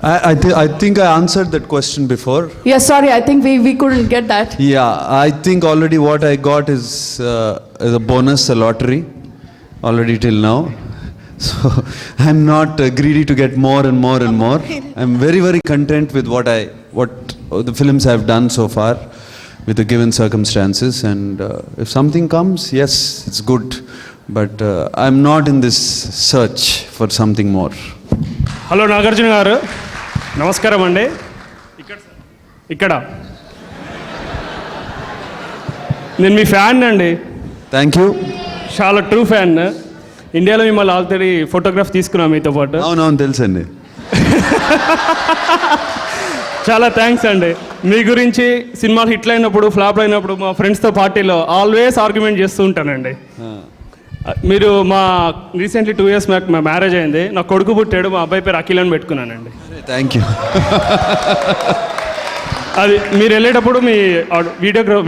I think I answered that question before. Yeah, sorry, I think we couldn't get that. Yeah, I think already what I got is a bonus, a lottery, already till now. So I'm not greedy to get more and more and more. I'm very, very content with what the films I've done so far with the given circumstances. And if something comes, yes, it's good. But I'm not in this search for something more. Hello Nagarjuna garu, నమస్కారం అండి. ఇక్కడ నేను మీ fan అండి. Thank you. చాలా true fan. ఇండియాలో మిమ్మల్ని already photograph తీసుకున్నాం మీతో పాటు. అవునవును, తెలుసండి. చాలా థ్యాంక్స్ అండి. మీ గురించి సినిమాలు హిట్లు అయినప్పుడు, ఫ్లాప్ అయినప్పుడు మా ఫ్రెండ్స్తో పార్టీలో ఆల్వేస్ ఆర్గ్యుమెంట్ చేస్తూ ఉంటానండి. మీరు మా రీసెంట్లీ 2 years బ్యాక్ మా మ్యారేజ్ అయింది. నా కొడుకు పుట్టాడు, మా అబ్బాయి పేరు అఖిల్ అని పెట్టుకున్నానండి. Thank you. అది మీరు వెళ్ళేటప్పుడు మీ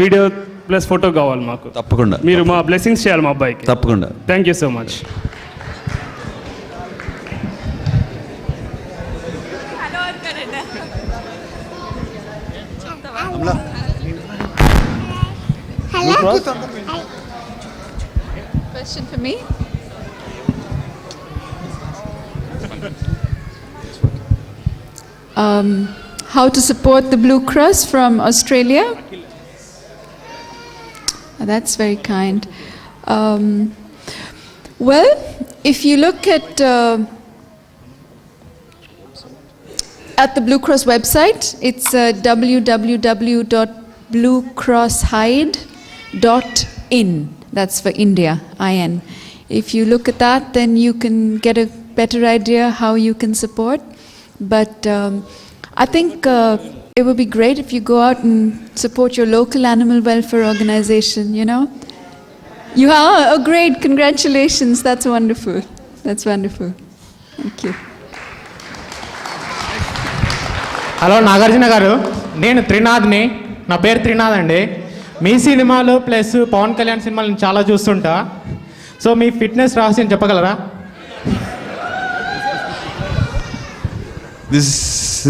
వీడియో ప్లస్ ఫోటో కావాలి మాకు. తప్పకుండా. మీరు మా బ్లెస్సింగ్స్ చేయాలి మా అబ్బాయికి. తప్పకుండా. Thank you so much. Question for me? How to support the Blue Cross from Australia? That's very kind. Well, if you look at the Blue Cross website. It's www.bluecrosshide.in. That's for India, IN. If you look at that, then you can get a better idea how you can support. But I think it would be great if you go out and support your local animal welfare organization, you know. You are? Oh, great. Congratulations. That's wonderful. That's wonderful. Thank you. Hello Nagarjuna గారు, నేను త్రినాథ్ని. నా పేరు త్రినాథ్ అండి. మీ సినిమాలు plus Pawan Kalyan సినిమాలు నేను చాలా చూస్తుంటా. So మీ fitness రహస్యం చెప్పగలరా? This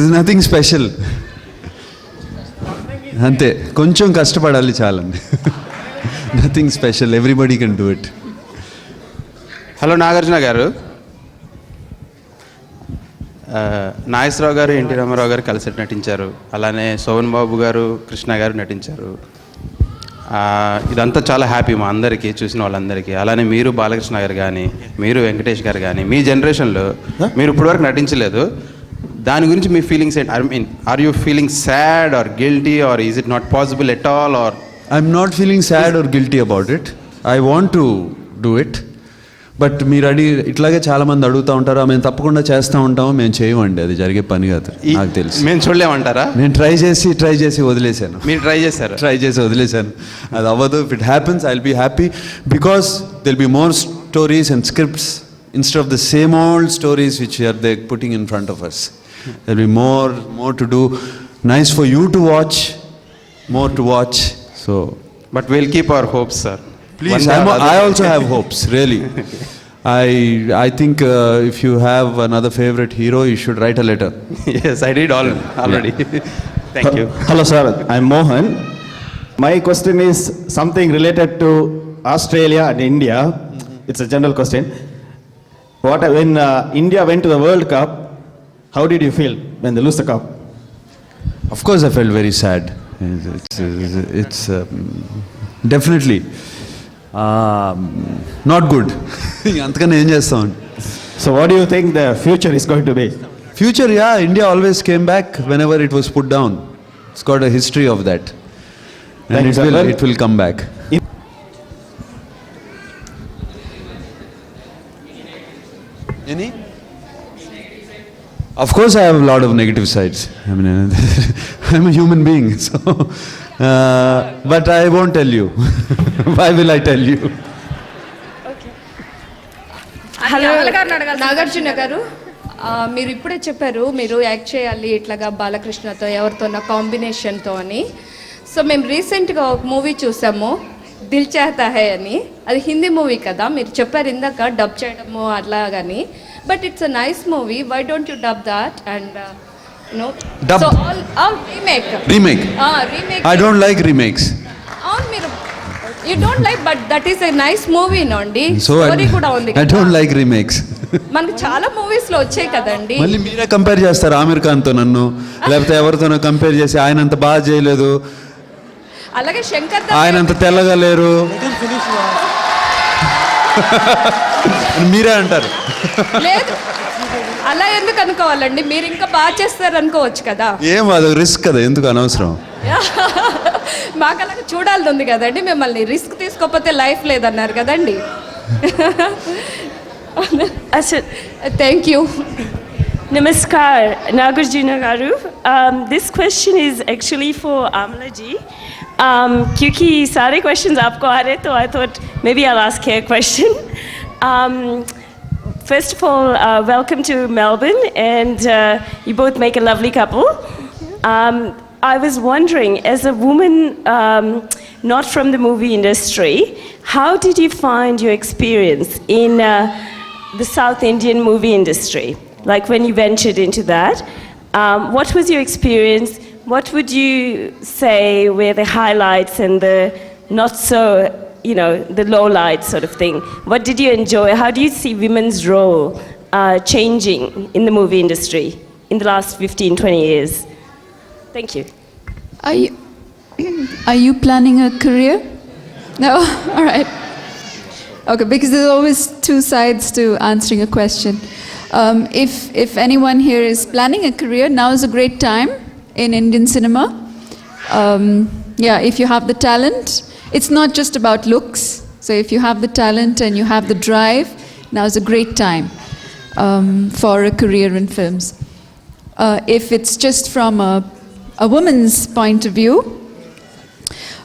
is nothing special. అంతే, కొంచెం కష్టపడాలి చాలండి. Nothing special, everybody can do it. Hello Nagarjuna గారు, నాగేశ్వరరావు గారు ఎన్టీ రామారావు గారు కలిసి నటించారు. అలానే శోభన్ బాబు గారు, కృష్ణ గారు నటించారు. ఇదంతా చాలా హ్యాపీ మా అందరికీ, చూసిన వాళ్ళందరికీ. అలానే మీరు బాలకృష్ణ గారు కానీ, మీరు వెంకటేష్ గారు కానీ, మీ జనరేషన్లో మీరు ఇప్పటివరకు నటించలేదు. దాని గురించి మీ ఫీలింగ్స్ ఏంటి? I mean, are you feeling sad or guilty or is it not possible at all? Or I'm not feeling sad or guilty about it. I want to do it. But మీరు ఇట్లాగే చాలామంది అడుగుతూ ఉంటారు, మేము తప్పకుండా చేస్తూ ఉంటాము, మేము చేయమండి. అది జరిగే పని కాదు, నాకు తెలుసు. మేము చూడలేమంటారా? నేను ట్రై చేసి వదిలేశాను. మీరు ట్రై చేశారు? ట్రై చేసి వదిలేశాను. అది అవ్వదు. If it happens I will be happy, because there'll be more stories and scripts instead of the same old stories which are they putting in front of us. There'll be more to do. Nice for you to watch, more to watch. So, but we'll keep our hopes, sir. Please, I also have hopes, really. I think if you have another favorite hero, you should write a letter. Yes, I did already. Thank you. Hello, sir. I'm Mohan. My question is something related to Australia and India. It's a general question. When India went to the World Cup, how did you feel when they lose the cup? Of course, I felt very sad. It's definitely not good. అంతకన్నా ఏం చేస్తాం? So what do you think the future is going to be? Future, yeah, India always came back whenever it was put down. It's got a history of that. And it will come back. Any? Of course, I have a lot of negative sides. I mean, I'm a human being, so. But I won't tell you. Why will I tell you? Hello Nagarjuna గారు, మీరు ఇప్పుడే చెప్పారు మీరు act చేయాలి ఇట్లాగా బాలకృష్ణతో ఎవరితోనా కాంబినేషన్తో అని. So మేము రీసెంట్గా ఒక మూవీ చూసాము, దిల్ చాహతా హై అని. అది హిందీ మూవీ కదా, మీరు చెప్పారు ఇందాక డబ్ చేయడము అట్లా కానీ. But it's a nice movie. Why don't you dub that and Dub? So all remake. Remake. Remake. I don't like remakes. You don't like, but that is a nice movie, nondi. So Story kuda undi. I don't like remakes. మనకు చాలా movies లో వచ్చాయి కదండి. మళ్ళీ మీరే compare చేస్తారు ఆమిర్ ఖాన్ తో నన్ను, లేకపోతే ఎవరితోనో కంపేర్ చేసి ఆయన అంత బాగా చేయలేదు, అలాగే శంకర్ ఆయన అంత తెల్లగా లేరు మీరే అంటారు. లేదు, అలా ఎందుకు అనుకోవాలండి? మీరు ఇంకా బాగా చేస్తారు అనుకోవచ్చు కదా. ఏం అది రిస్క్ కదా, ఎందుకు అనవసరం. మాకు అలాగే చూడాలి ఉంది కదండి మిమ్మల్ని. రిస్క్ తీసుకోకపోతే లైఫ్ లేదన్నారు కదండి. Thank you. Namaskar, Nagarjuna Garu. This question is actually for Amala ji. क्योंकि सारे questions आपको आ रहे, तो I thought maybe I'll ask her a question. First of all, welcome to Melbourne, and you both make a lovely couple. I was wondering, as a woman not from the movie industry, how did you find your experience in the South Indian movie industry? Like when you ventured into that, what was your experience? What would you say were the highlights and the not so, the low lights sort of thing? What did you enjoy? How do you see women's role changing in the movie industry in the last 15-20 years? Thank you. Are you planning a career? No? All right. Okay, because there's always two sides to answering a question. If anyone here is planning a career, now is a great time in Indian cinema. If you have the talent, it's not just about looks. So if you have the talent and you have the drive, now is a great time for a career in films. If it's just from a woman's point of view,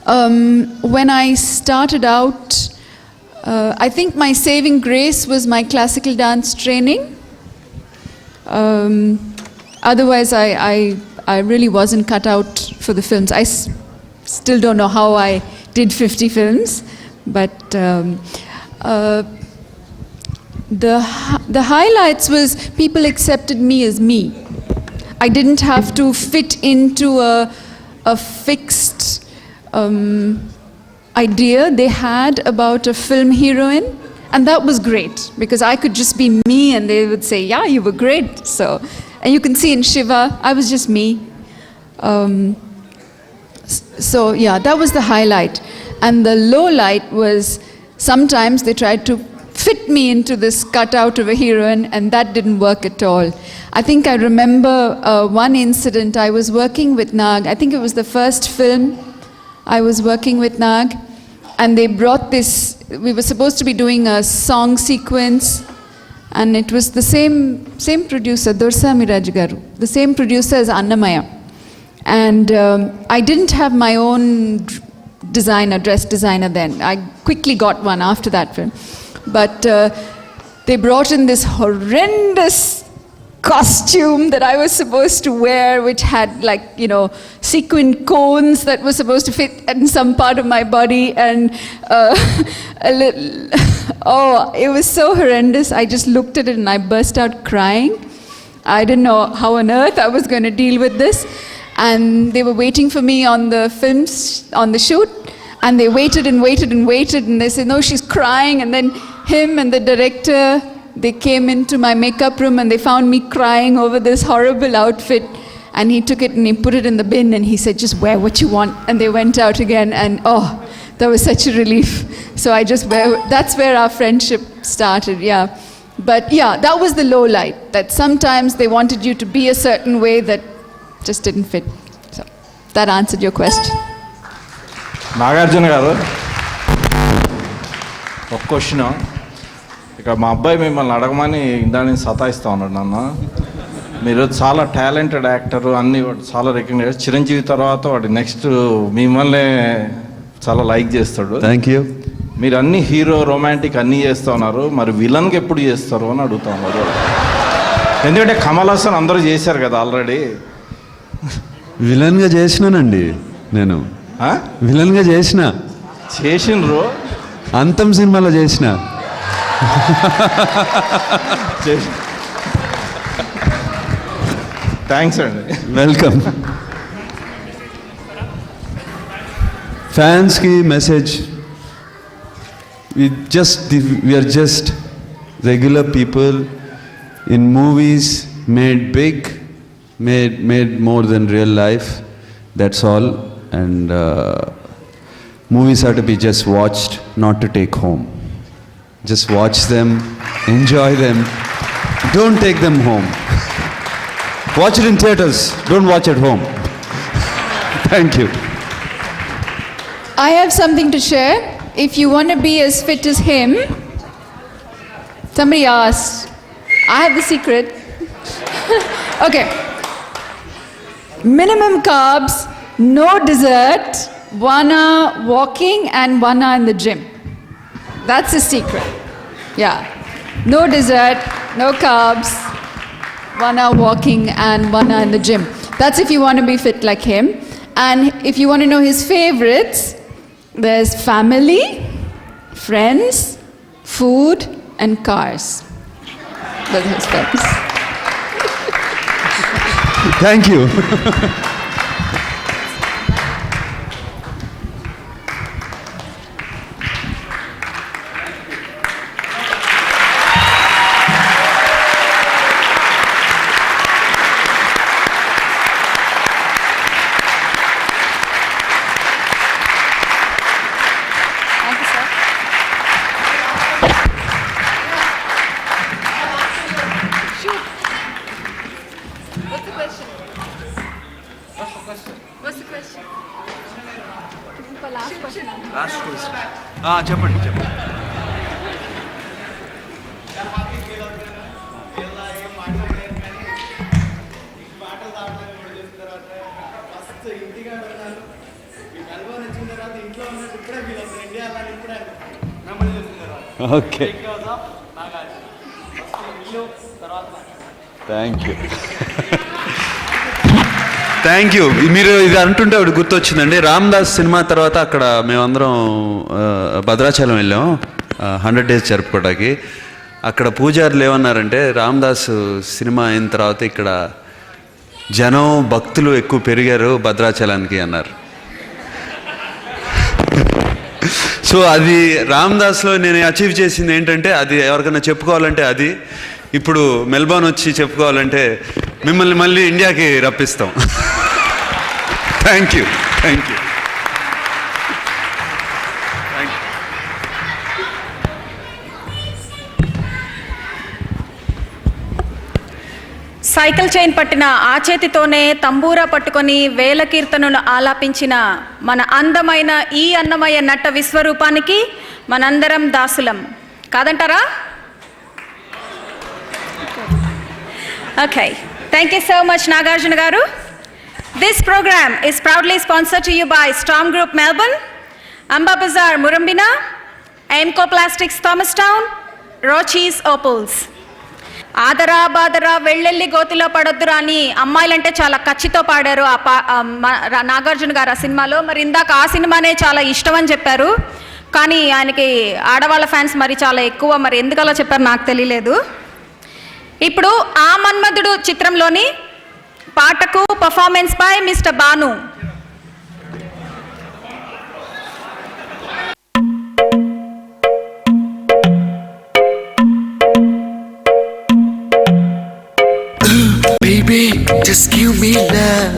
when I started out, I think my saving grace was my classical dance training. Otherwise, I really wasn't cut out for the films. I still don't know how I did 50 films, but the highlights was people accepted me as me. I didn't have to fit into a fixed idea they had about a film heroine, and that was great because I could just be me and they would say, yeah, you were great. So, and you can see in Shiva, I was just me. That was the highlight. And the low light was sometimes they tried to fit me into this cutout of a heroine, and that didn't work at all. I think I remember one incident. I was working with Nag. I think it was the first film I was working with Nag, and they brought this. We were supposed to be doing a song sequence, and it was the same producer, Dursa Miraj Garu, the same producer as Annamaya. And I didn't have my own dress designer then. I quickly got one after that film. But they brought in this horrendous costume that I was supposed to wear, which had sequin cones that were supposed to fit in some part of my body, and it was so horrendous. I just looked at it and I burst out crying. I didn't know how on earth I was going to deal with this. And they were waiting for me on the films, on the shoot, and they waited and waited and waited, and they said, no, she's crying. And then him and the director, they came into my makeup room and they found me crying over this horrible outfit, and he took it and he put it in the bin and he said, just wear what you want. And they went out again, and that was such a relief. So that's where our friendship started, yeah. But yeah, that was the low light, that sometimes they wanted you to be a certain way that just didn't fit. So that answered your question. Nagarjuna గారు, ఒక question. ఇక మా అబ్బాయి మిమ్మల్ని అడగమని దాన్ని సతాయిస్తూ ఉన్నాడు. నాన్న, మీరు చాలా టాలెంటెడ్ యాక్టర్, అన్నీ చాలా రికగ్నైజ్. చిరంజీవి తర్వాత వాడు నెక్స్ట్ మిమ్మల్ని చాలా లైక్ చేస్తాడు. Thank you. మీరు అన్ని హీరో, రొమాంటిక్ అన్నీ చేస్తూ ఉన్నారు, మరి విలన్కి ఎప్పుడు చేస్తారు అని అడుగుతా ఉన్నారు. ఎందుకంటే కమల్ హాసన్ అందరూ చేశారు కదా ఆల్రెడీ. విలన్గా చేసినానండి నేను. విలన్గా చేసిండ్రు. అంతం సినిమాలో చేసిన. థ్యాంక్స్ అండి. వెల్కమ్. ఫ్యాన్స్కి message, we are just regular people in movies made big, made more than real life. That's all. And movies are to be just watched, not to take home. Just watch them, enjoy them. Don't take them home. Watch it in theaters. Don't watch at home. Thank you. I have something to share. If you want to be as fit as him, somebody asked. I have the secret. Okay. Minimum carbs, no dessert, 1 hour walking and 1 hour in the gym. That's the secret. Yeah. No dessert, no carbs, 1 hour walking and 1 hour in the gym. That's if you want to be fit like him. And if you want to know his favorites, there's family, friends, food, and cars. Those are his favorites. Thank you. చెప్పండి చెప్పండి. Okay, thank you. మీరు ఇది అంటుంటే ఒకటి గుర్తొచ్చిందండి. Ram Das cinema తర్వాత అక్కడ మేమందరం భద్రాచలం వెళ్ళాం 100 days జరుపుకోవడానికి. అక్కడ పూజారులు ఏమన్నారంటే, రామ్ దాస్ సినిమా అయిన తర్వాత ఇక్కడ జనం భక్తులు ఎక్కువ పెరిగారు భద్రాచలానికి అన్నారు. సో అది రామ్ దాస్లో నేను అచీవ్ చేసింది ఏంటంటే, అది ఎవరికైనా చెప్పుకోవాలంటే అది. ఇప్పుడు మెల్బోర్న్ వచ్చి చెప్పుకోవాలంటే మిమ్మల్ని మళ్ళీ ఇండియాకి రప్పిస్తాం. Thank you. సైకిల్ చైన్ పట్టిన ఆ చేతితోనే తంబూరా పట్టుకొని వేల కీర్తనలు ఆలాపించిన మన అందమైన ఈ అన్నమయ్య నట విశ్వరూపానికి మనందరం దాసులం కాదంటారా? Okay, thank you so much, Nagarjuna garu. This program is proudly sponsored to you by Storm Group Melbourne, Amba Bazaar Murrumbina, Aimco Plastics Thomastown, Rochis Opals. ఆదరా బాదరా వెళ్ళెళ్ళి గోతిలో పడొద్దురా అని అమ్మాయిలంటే చాలా కచ్చితో పాడారు నాగార్జున గారు ఆ సినిమాలో. మరి ఇందాక ఆ సినిమానే చాలా ఇష్టం అని చెప్పారు, కానీ ఆయనకి ఆడవాళ్ళ ఫ్యాన్స్ మరి చాలా ఎక్కువ. మరి ఎందుకు అలా చెప్పారు నాకు తెలియలేదు. ఇప్పుడు ఆ మన్మధుడు చిత్రంలోని పాటకు performance by mister Banu. Baby, just give me love.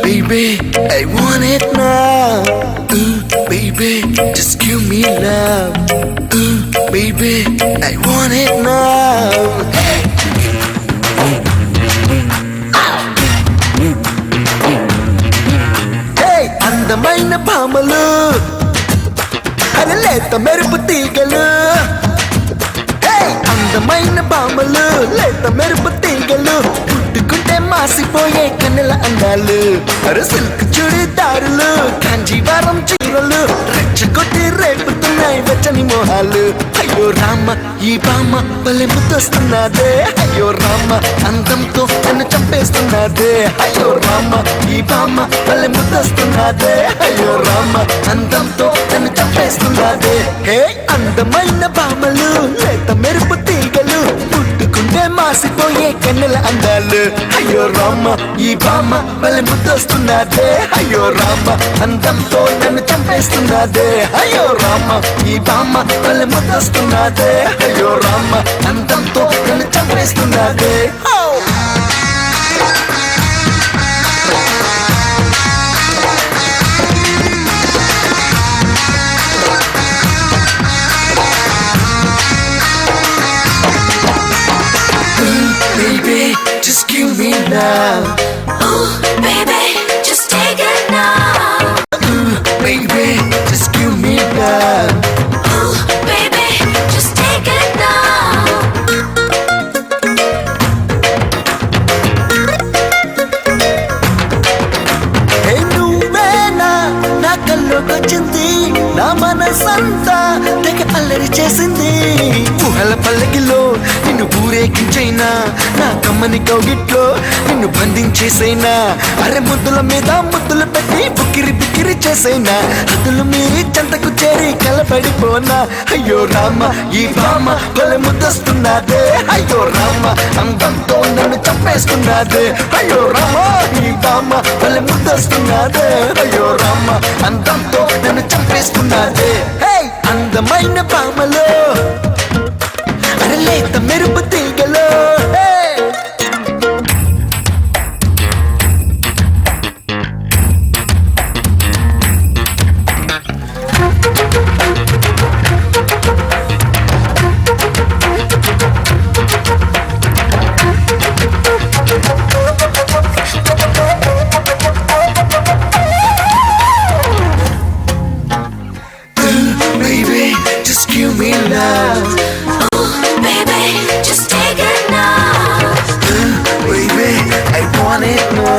Baby, I want it now. Baby, just give me love. Baby, I want it now. Hey, అందమైన భామలు, అరే లేత మెరుపు తీగలు. అందమైన భామలు, లేత మెరుపు తీగలు, పుట్టుకుంటే మాసిపోయే కన్నెల అందాలు. అరే సిల్క్ చుడిదారులు, కాంజీవరం చీరలు, రెచ్చగొట్టి రేపుతున్నాయి వెచ్చని మోహాలు. అయ్యో రామ, ఈ బామ్మ భలే ముద్దొస్తున్నదే. అయ్యో రామ, అందంతో నన్ను చంపేస్తున్నదే. అయ్యో రామ, ఈ బామ్మ భలే ముద్దొస్తున్నదే. అయ్యో రామ, అందంతో నన్ను చంపేస్తున్నదే. హే అందమైన భామలు, లేత మెరుపు తీగలు, పుట్టుకుంటే మాసిపోయే కన్నెల అందాలు. అయ్యో రామ, ఈ బామ్మ భలే ముద్దొస్తున్నదే. అయ్యో రామ, అందంతో నన్ను చంపేస్తున్నదే. అయ్యో రామ, ఈ బామ్మ భలే ముద్దొస్తున్నదే. అయ్యో రామ, అందంతో నన్ను చంపేస్తున్నదే. Baby, just give me now. Ooh, baby, just take it now. Ooh, baby, just give me now. Ooh, baby, just take it now. Hey, నువ్వేనా నా కల్లోకొచ్చింది, నా మనసంతా తెగ అల్లరి చేసింది. ఊహల పల్లకిలో నిన్ను ఊరేగించైనా, నా కమ్మని కౌగిట్లో నిన్ను బంధించేసైనా. అరే ముద్దుల మీద ముద్దులు పెట్టి బుక్కిరి బిక్కిరి చేసైనా, హద్దులు మీరి చెంతకు చేరి కలపడిపోనా. అయ్యో రామ, ఈ బామ్మ భలే ముద్దొస్తున్నదే. అయ్యో రామ, అందంతో నన్ను చంపేస్తున్నదే. అయ్యో రామ, ఈ బామ్మ భలే ముద్దొస్తున్నదే. అయ్యో రామ, అందంతో నన్ను చంపేస్తున్నదే. హే అందమైన బామ్మలో, అరే లేత మెరుపు తీగలో. మానేనా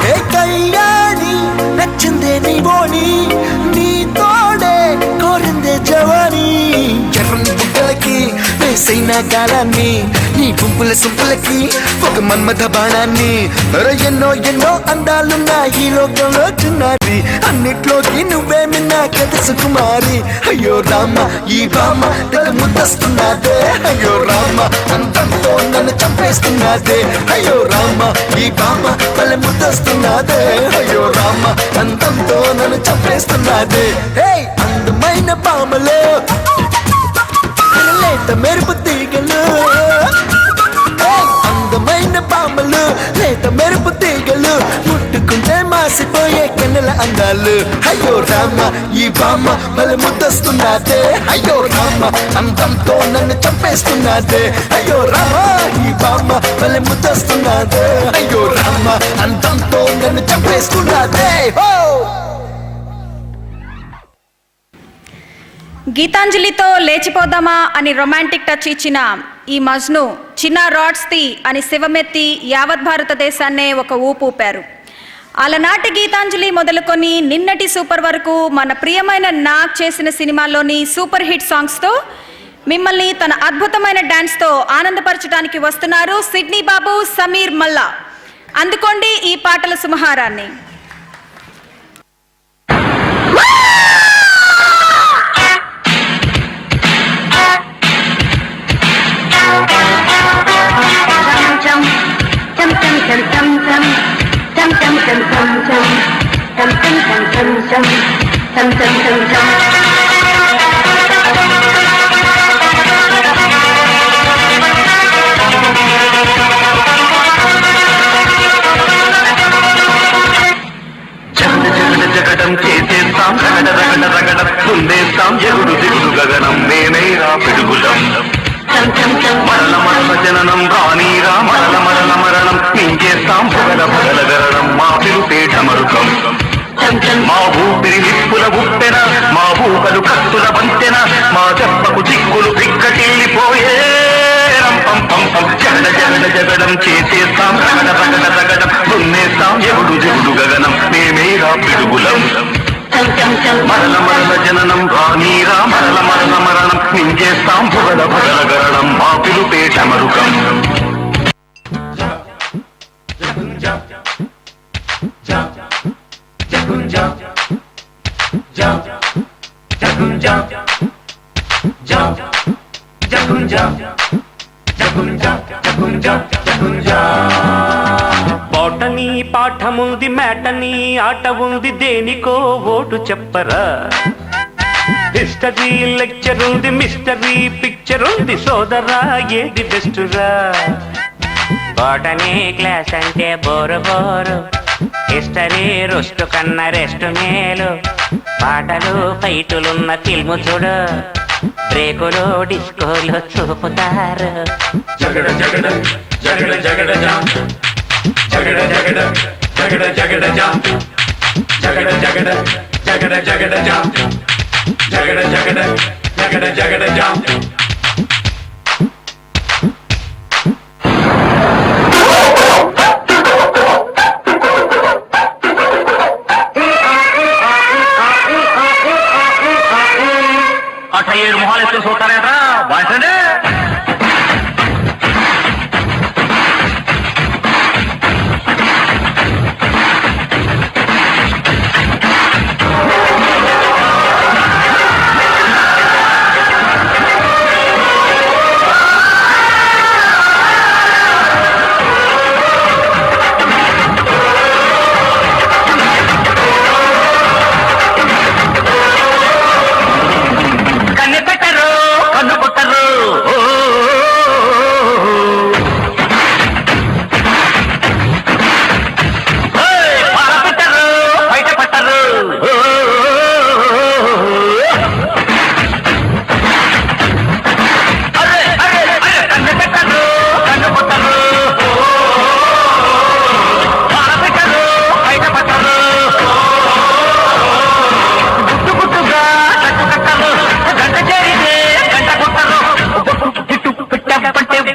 ఏ కళ్యాణి నచ్చిందే నీ బోని నీ తోడే కోరిందే జవాని ఎర్రని బుగ్గలకి వేసైన గాలాన్ని నీ గుంపుల సొంపులకి ఒక మన్మథ బాణాన్ని ఎన్నో ఎన్నో అందాలున్నా ఈ లోకంలో చిన్నారి అన్నిట్లోకి నువ్వే మిన్నా కథ సుకుమారి అయ్యో రామ ఈ బామ్మ తెగ ముద్దస్తున్నదే అయ్యో రామ అంతంతో నన్ను చంపేస్తున్నదే అయ్యో రామ ఈ బామ్మ తల ముద్దస్తున్నదే అయ్యో రామ అంతంతో నన్ను చంపేస్తున్నదే హే అందమైన బామలో లేత మెరుపు తీగలు అందమైన బామలు లేత మెరుపు తీగలు ముట్టుకుంటే మాసిపోయే కన్నెల అందాలు అయ్యో రామ ఈ బామ్మ మళ్ళీ ముద్దస్తున్నదే అయ్యో రామ అందంతో నన్ను చంపేస్తున్నదే అయ్యో రామ ఈ బామ్మ మళ్ళీ ముద్దస్తున్నదే అయ్యో రామ అందంతో నన్ను చంపేస్తున్నదే హో గీతాంజలితో లేచిపోదామా అని రొమాంటిక్ టచ్ ఇచ్చిన ఈ మజ్ను చిన్న రాడ్స్తి అని శివమెత్తి యావత్ భారతదేశాన్నే ఒక ఊపు ఊపారు. అలనాటి గీతాంజలి మొదలుకొని నిన్నటి సూపర్ వరకు మన ప్రియమైన నాగ్ చేసిన సినిమాల్లోని సూపర్ హిట్ సాంగ్స్తో మిమ్మల్ని తన అద్భుతమైన డాన్స్తో ఆనందపరచడానికి వస్తున్నారు సిడ్నీ బాబు, సమీర్ మల్లా. అందుకోండి ఈ పాటల సుమహారాన్ని. జగడం చేసేస్తాం రగడ రగడ రగడ ముందేస్తాం ఎగుడు దిగుడు గగనం మేమైరా పిడుగులం మరల మరల జననం రానీరా మరల మరల మరణం ఇంకేస్తాం పొగల పొగల గరణం మా పిలుపేట మరుకం మా ఊపిరి నిప్పుల ఉప్పెన మా ఊకలు కత్తుల వంతెన మా దెబ్బకు చిక్కులు పిక్కటిల్లిపోయే రంపం పంపం జగడ జగడ జగడం చేసేస్తాం రగడ రగడ రగడం దున్నేస్తాం ఎగుడు జగుడు గగనం మేమేరా పిడుగులం మరల మరల జననం రానీరా మరల మరల మరణం నింజేస్తాం పొగల పొగల గరణం మా పిలుపేట మరుకం బోటనీ పాఠముంది మేటనీ ఆట ఉంది దేనికో ఓటు చెప్పరా హిస్టరీ లెక్చర్ ఉంది మిస్టరీ పిక్చర్ ఉంది సోదరా ఏది బెస్టురా బోటనీ క్లాస్ అంటే బోరు బోరు హిస్టరీ రుస్టు కన్నా రెస్ట్ మేలు పాటలు ఫైటులున్న ఫిల్ము చూడు బ్రేకులు డిస్కోలు చూపుతారు జగడ జగడ జగడ జగడ జాం జగడ జగడ జగడ జగడ జాం జగడ జగడ జగడ జగడ జాం జగడ జగడ జగడ జగడ జాం అట్లా 7 మొహాలు ఎత్తులు చూస్తారేట్రా వాంటండి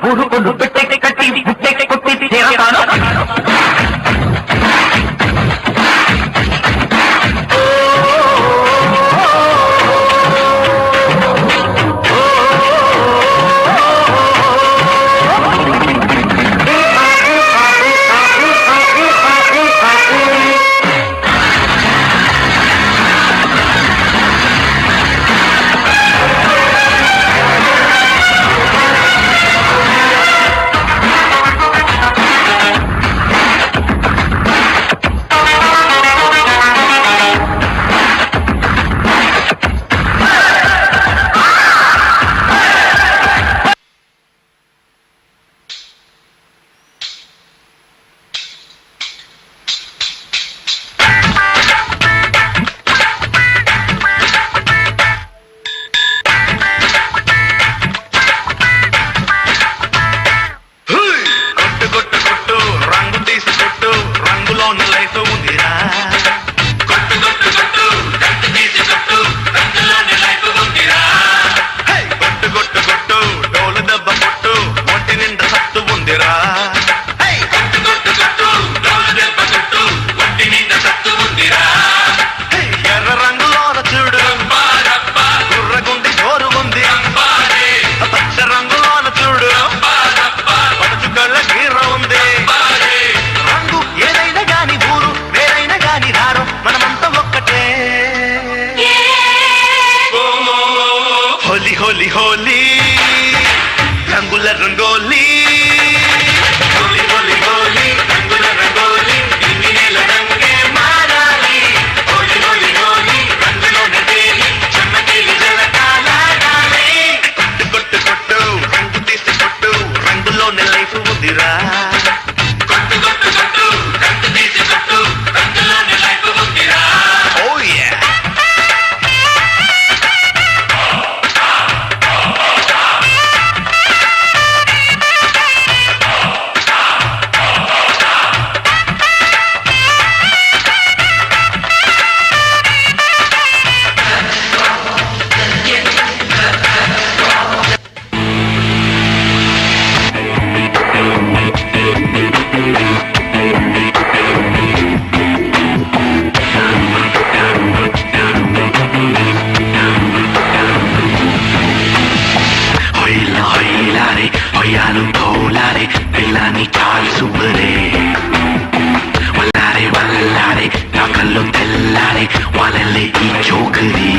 ఊరుకొను పెట్టె కట్టి ముట్టె కొట్టి తీరతాను హోలీ హోలీ రంగుల రంగోలీ హోలీ హోలీ హోలీ రంగుల రంగోలీ నీల రంగే మారాలి హోలీ హోలీ హోలీ రంగులోనే తేలి చెమ్మగిలి జలకాలాడాలి కొట్టు కొట్టు కొట్టు రంగు తీసి కొట్టు రంగులోనే లైఫ్ ఉందిరా కొట్టు కొట్టు కొట్టు రంగు తీసి కొట్టు రంగులోనే లైఫ్ ఉందిరా ఓ yeah Hoyalu polare, bellani chal subare. Wallare wallare, nakallo tellare, walale I chokri.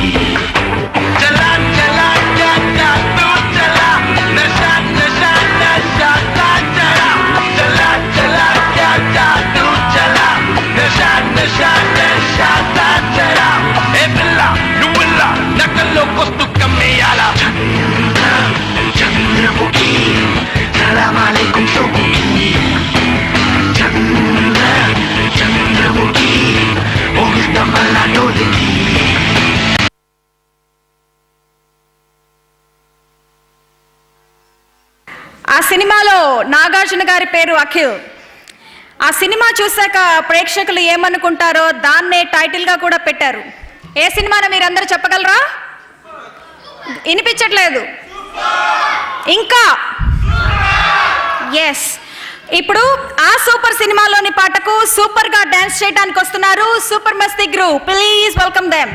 Chala chala chala tu chala, nasha nasha nasha chala. Chala chala chala tu chala, nasha nasha nasha chala. Hey bella, you bella, nakallo kostu kameyala. Chandramukhi, salam alaikum Shobukhi. Chandramukhi, oh istamala dolki. ఆ సినిమాలో నాగార్జున గారి పేరు అఖిల్. ఆ cinema చూశాక ప్రేక్షకులు ఏమనుకుంటారో దాన్నే టైటిల్గా కూడా పెట్టారు. ఏ సినిమానో మీరందరూ చెప్పగలరా? వినిపించట్లేదు ఇంకా. ఎస్, ఇప్పుడు ఆ సూపర్ సినిమాలోని పాటకు సూపర్ గా డాన్స్ చేయడానికి వస్తున్నారు super Masti group. Please welcome them.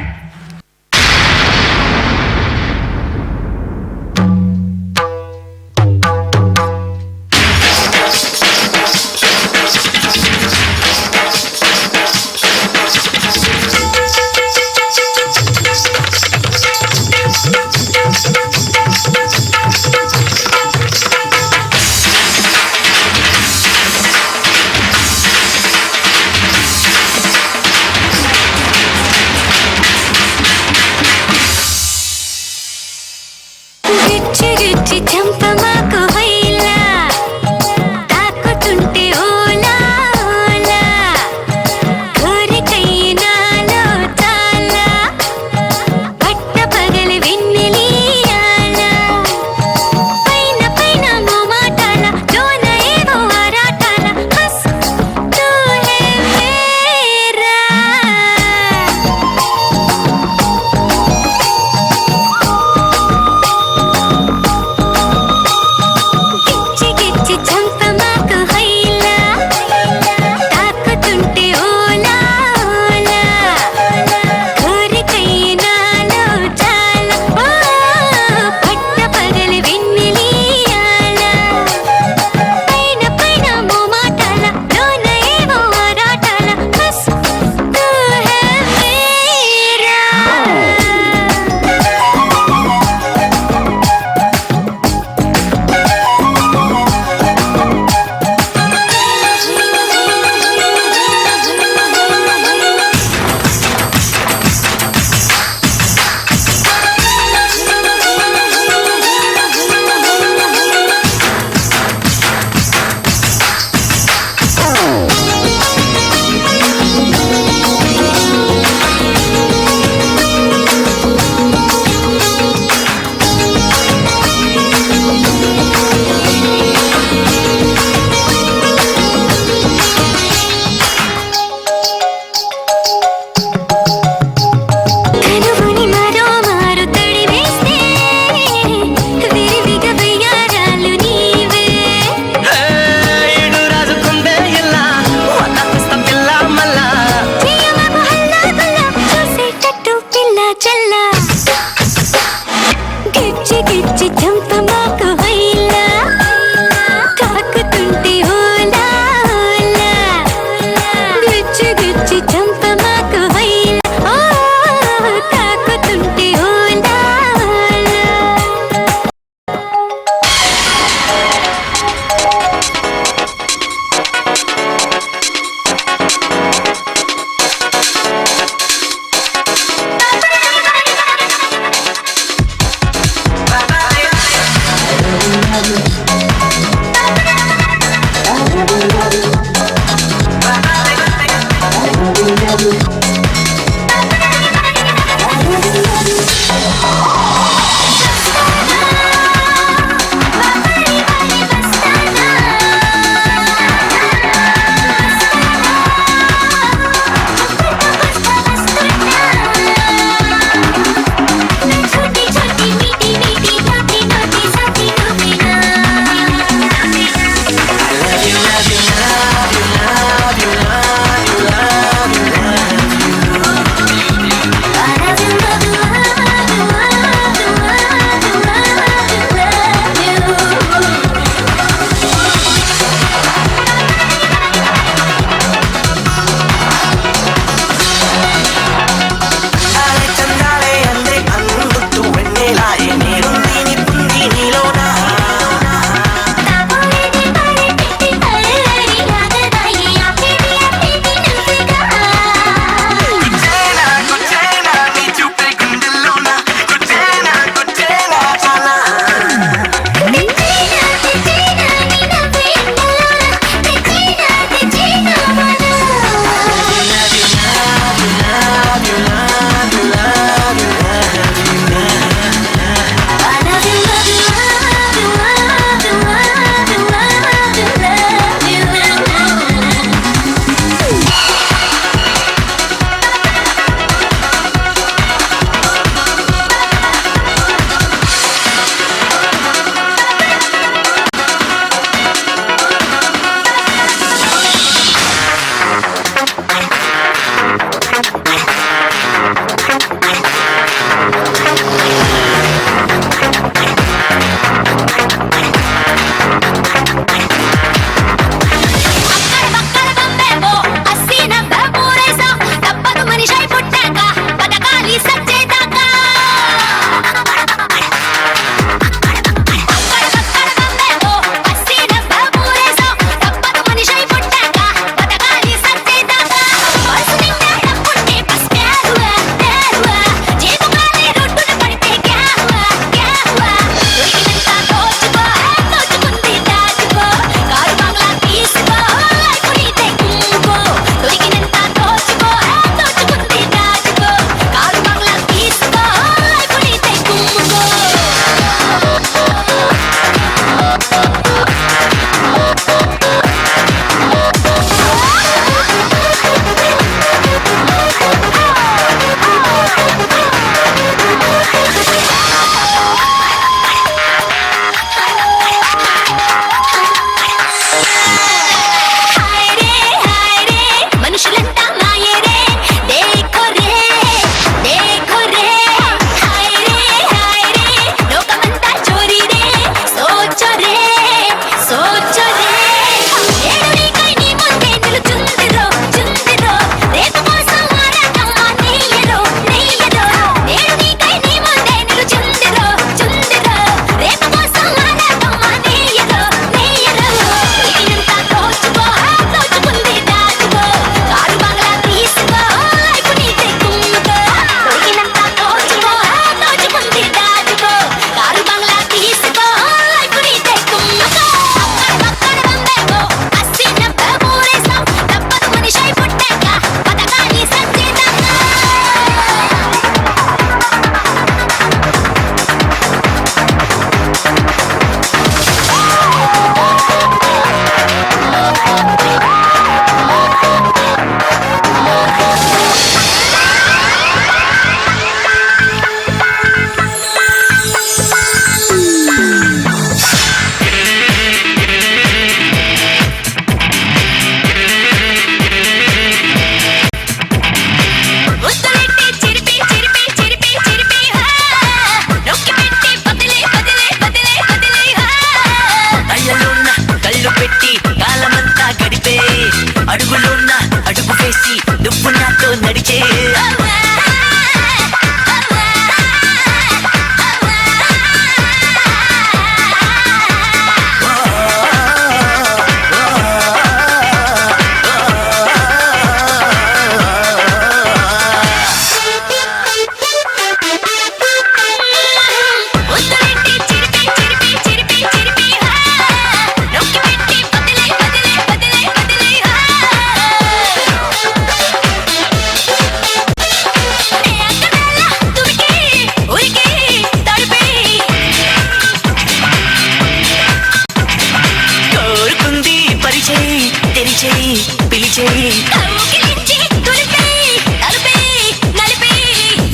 పిలిచేయి పిలిచేయి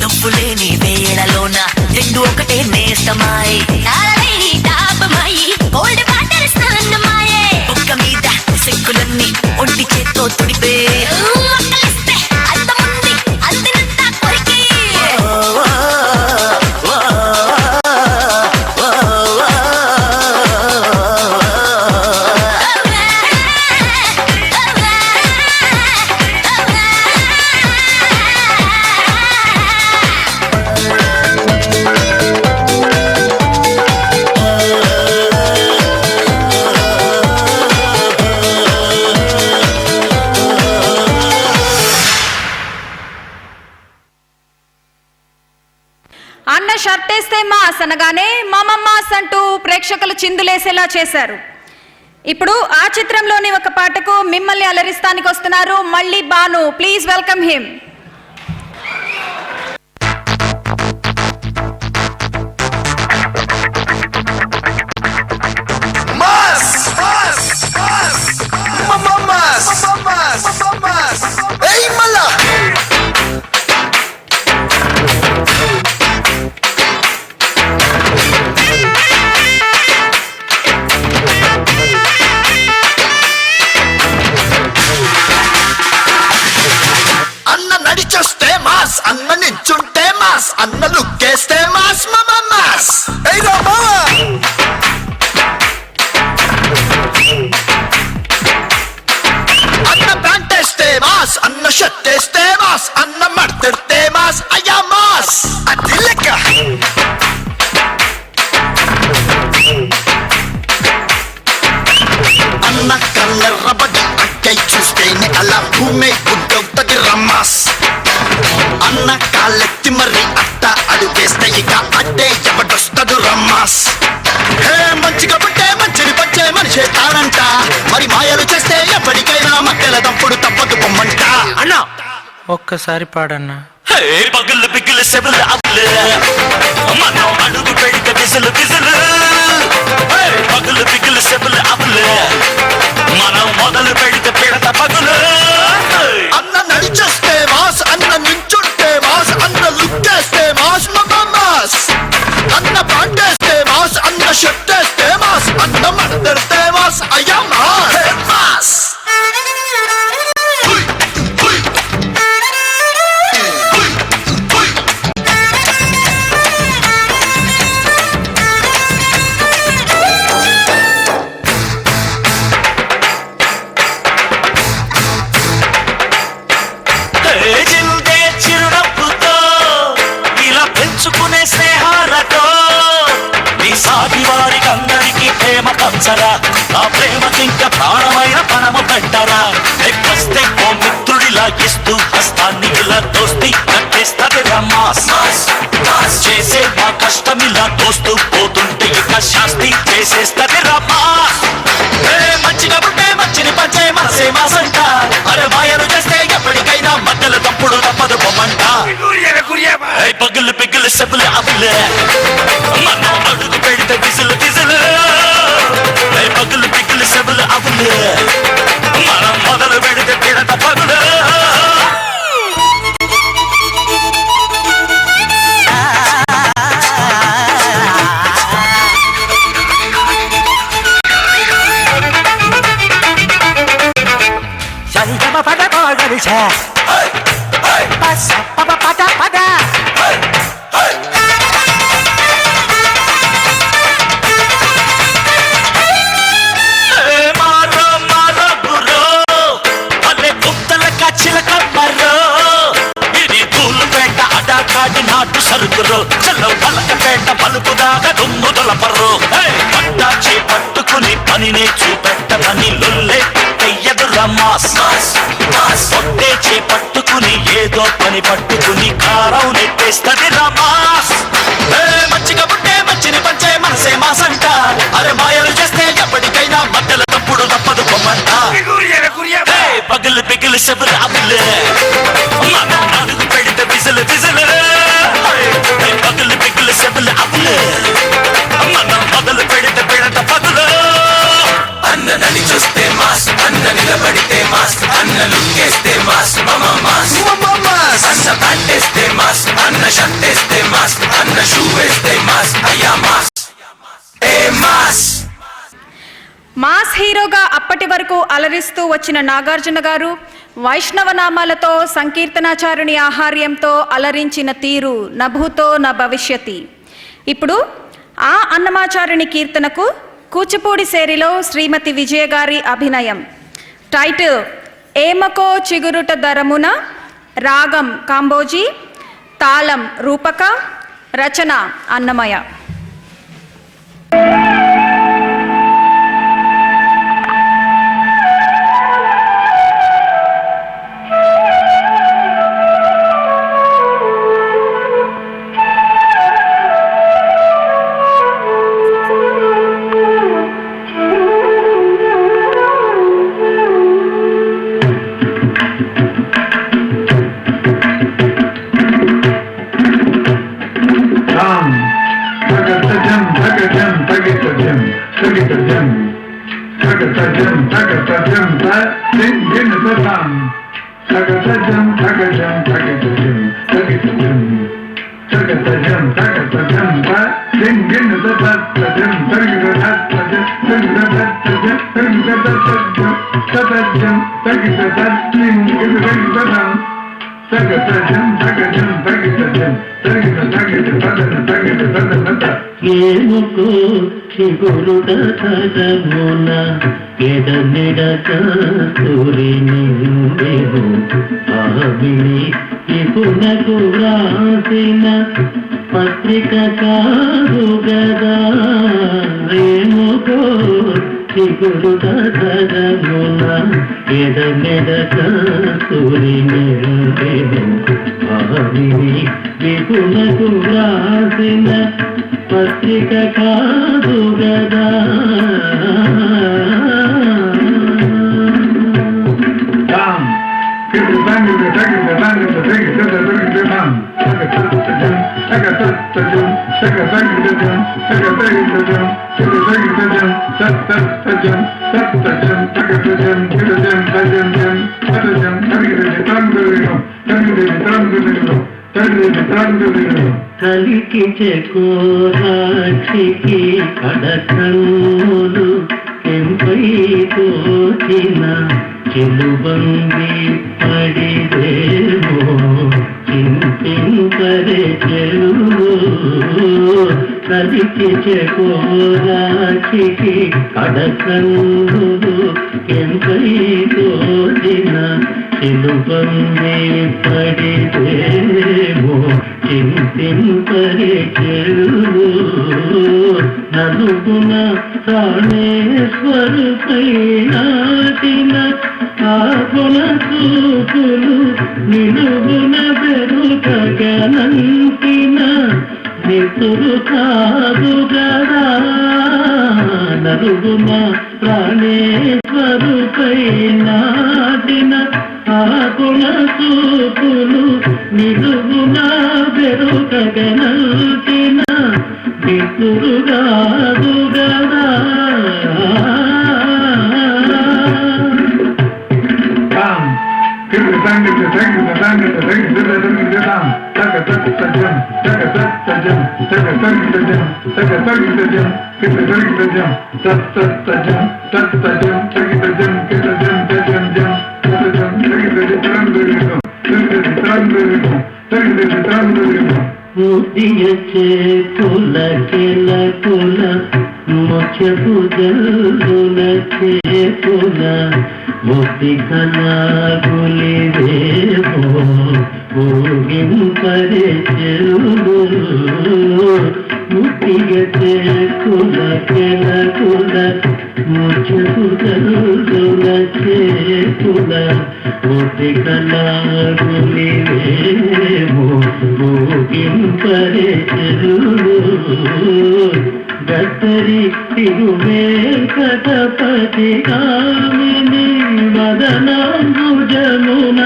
నువ్వు లేని వేళలోన రెండు ఒకటే నేస్తమాయి ఒక్క మీద సిక్కులన్నీ ఒంటి చేత్తో తుడిపే అన్న షర్ట్ వేస్తే మాస్ అనగానే మాస్ అంటూ ప్రేక్షకులు చిందులేసేలా చేశారు. ఇప్పుడు ఆ చిత్రంలోని ఒక పాటకు మిమ్మల్ని అలరిస్తానికి వస్తున్నారు మళ్ళీ బాను. Please welcome him. అన్న నించుంటే మాస్ అన్న లుక్కేస్తే మాస్ మాస్ అన్న ప్యాంట్ వేస్తే మాస్ అన్న షర్ట్ వేస్తే మాస్ అన్న మడతెడితే మాస్ అయ్యా మాస్ అది లెక్క అన్న కళ్ళెర్రబడి అక్కై చూస్తేనే అలా భూమి గుడ్డవుతుంది రమ్మాస్ అన్న కాళ్ళెత్తి మరి అట్ట అడుగేస్తే ఇక అడ్డే ఎవడొస్తాడు రమ్మాస్ హే మంచిగా పుట్టే మంచిని పచ్చే మనిషే తానంట మరి మాయలు చేస్తే ఎప్పటికైనా మక్కల దంపుడు తప్పదు పొమ్మంట అన్న ఒక్కసారి పాడన్నా. పగులు పిగులు సెబులు అవ్వలే మనం అడుగు పెడితే విసులు విసులు పగులు పిగులు సెబులు అవ్వలే మనం మొదలు పెడితే పిడత పగులు అన్న నడిచేస్తే మాస్ అన్న నించుంటే మాస్ అన్న లుక్కేస్తే మాస్ మాస్ అన్న పాటేస్తే మాస్ అన్న షర్ట్ వేస్తే మాస్ అన్న మడతెడితే మాస్ అయ్యా మాస్ ఆ ప్రేమకి ఇంకా ప్రాణమైన పణము పెట్టరా ఎక్కస్తే ఓ మిత్రుడిలా ఇస్తూ హస్తాన్ని ఇలా దోస్తి కట్టేస్తది రమ్మాస్ చేసే మా కష్టం ఇలా దోస్తూ పోతుంటే ఇక శాస్తి చేసేస్తది రమ్మాస్ మంచిగా పుట్టే మంచిని పంచే మనసే మాసంట అరే మాయను చేస్తే ఎప్పటికైనా మధ్యల తప్పుడు తప్పదు పొమ్మంట పగులు పిగులు సెబులు అవ్వలే మనం అడుగు పెడితే విసులు విసులు పగులు పిగులు సెబులు అవ్వలే మనం మొదలు పెడితే పిడత పగులు పద పగలిచా పద పద పద నాటు సరుకురు చల్లో పలకపేట పలుకుదాకా దుమ్ము దొలపరు పట్టాచి పట్టుకుని పనినే చూపెట్టమని లొల్లే తెయ్యదు రమ్మాస్ పొట్టేచి పట్టుకుని ఏదో పని పట్టుకుని కారం నెట్టేస్తది రమ్మాస్ మంచిగా పుట్టే మంచిని పంచే మనసే మాసంట అరే మాయలు చేస్తే ఎప్పటికైనా మధ్యల తప్పుడు తప్పదు పొమ్మంట పగులు పిగులు సెబులు అవ్వలే మనం అడుగు పెడితే విసులు విసులు పగులు పిగులు సెబులు అవ్వలే మనం మొదలు పెడితే పిడత పగులు అన్న నడి చూస్తే మాస్ అన్న నిలబడితే una subeste más, allá más, más. Mass హీరోగా అప్పటి వరకు అలరిస్తూ వచ్చిన నాగార్జున గారు వైష్ణవ నామాలతో సంకీర్తనాచారుని ఆహార్యంతో అలరించిన తీరు నభూతో న భవిష్యతి. ఇప్పుడు ఆ అన్నమాచారుని కీర్తనకు కూచిపూడి సేరిలో శ్రీమతి విజయ గారి అభినయం. టైటిల్ ఏమకో చిగురుట దరమున, రాగం కాంబోజీ, తాళం రూపక, రచన అన్నమయ. ఏముకో చిగురుట తరమున ఎడమెడక సూరిని ఉండేను ఆవిని ఇపునకు వ్రాసిన పత్రిక కాదు గదా. ఏముకో చిగురుట తరమున ఎడమెడక సూరిని ఉండేను ఆవిని ఇపునకు వ్రాసిన పత్రిక కాదు గదా. కలికి చెకోరాక్షికి కడకన్నులు ఎంపై తోచిన చెలుబంది పడిదేమో చింతింపరే చెలువు. కలికి చెకోరాక్షికి కడకన్నులు ఎంపై తోచిన చెలుబంది పడిదేమో చింతింపరే చెలువు. నలుగున ప్రాణేశ్వరుపై నాటిన ఆగుణ చూపులు నిలుగున బెరుకగనంటిన నితురు కాదు గదా. నలుగున ప్రాణేశ్వరుపై నాటిన ఆగుణ చూపులు నిలుగున బెరుకగనంటిన నితురు కాదు గదా. ముదియచే కుల కెల కుల ముచ్చపు జల్లుల చేకుల ముక్తి కళాగులివేమో ఊగింపరే చెరువు. ముక్తియచే కుల కెల కుల ముచ్చపు జల్లుల చేకుల ముక్తి కళాగులివేమో ఊగింపరే చెరువు. గద్దరి తిరువేంకటపతి కామిని వదనాంబుజమున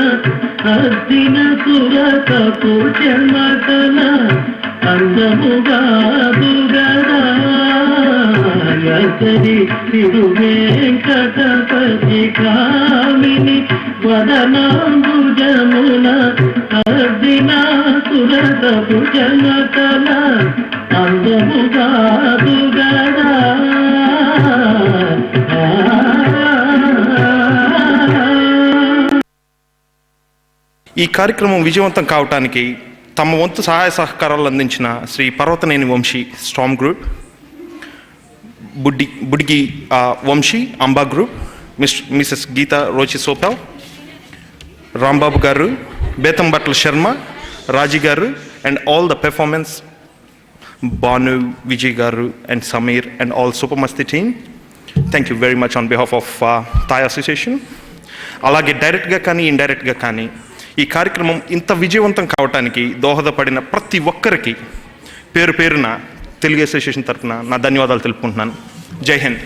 అద్దిన సురతపు చెమటల అందముగాదు గదా. గద్దరి తిరువేంకటపతి కామిని వదనాంబుజమున అద్దిన పురతపు జమతల అందముగా దుగడా ఈ కార్యక్రమం విజయవంతం కావటానికి తమ వంతు సహాయ సహకారాలు అందించిన Shri Parvathaneni Vamsi strong group, Budigi Vamsi Amba group, Mrs Geetha రోచి సోపాల్, Rambabu garu, Bethambatla Sharma, Raji garu, and all the performance, Bhanu, Vijay garu, and Sameer, and all super Masti team. Thank you very much on behalf of Thai association. అలాగే డైరెక్ట్గా కానీ ఇండైరెక్ట్గా కానీ ఈ కార్యక్రమం ఇంత విజయవంతం కావటానికి దోహదపడిన ప్రతి ఒక్కరికి పేరు పేరున తెలుగు అసోసియేషన్ తరఫున నా ధన్యవాదాలు తెలుపుకుంటున్నాను. జై హింద్.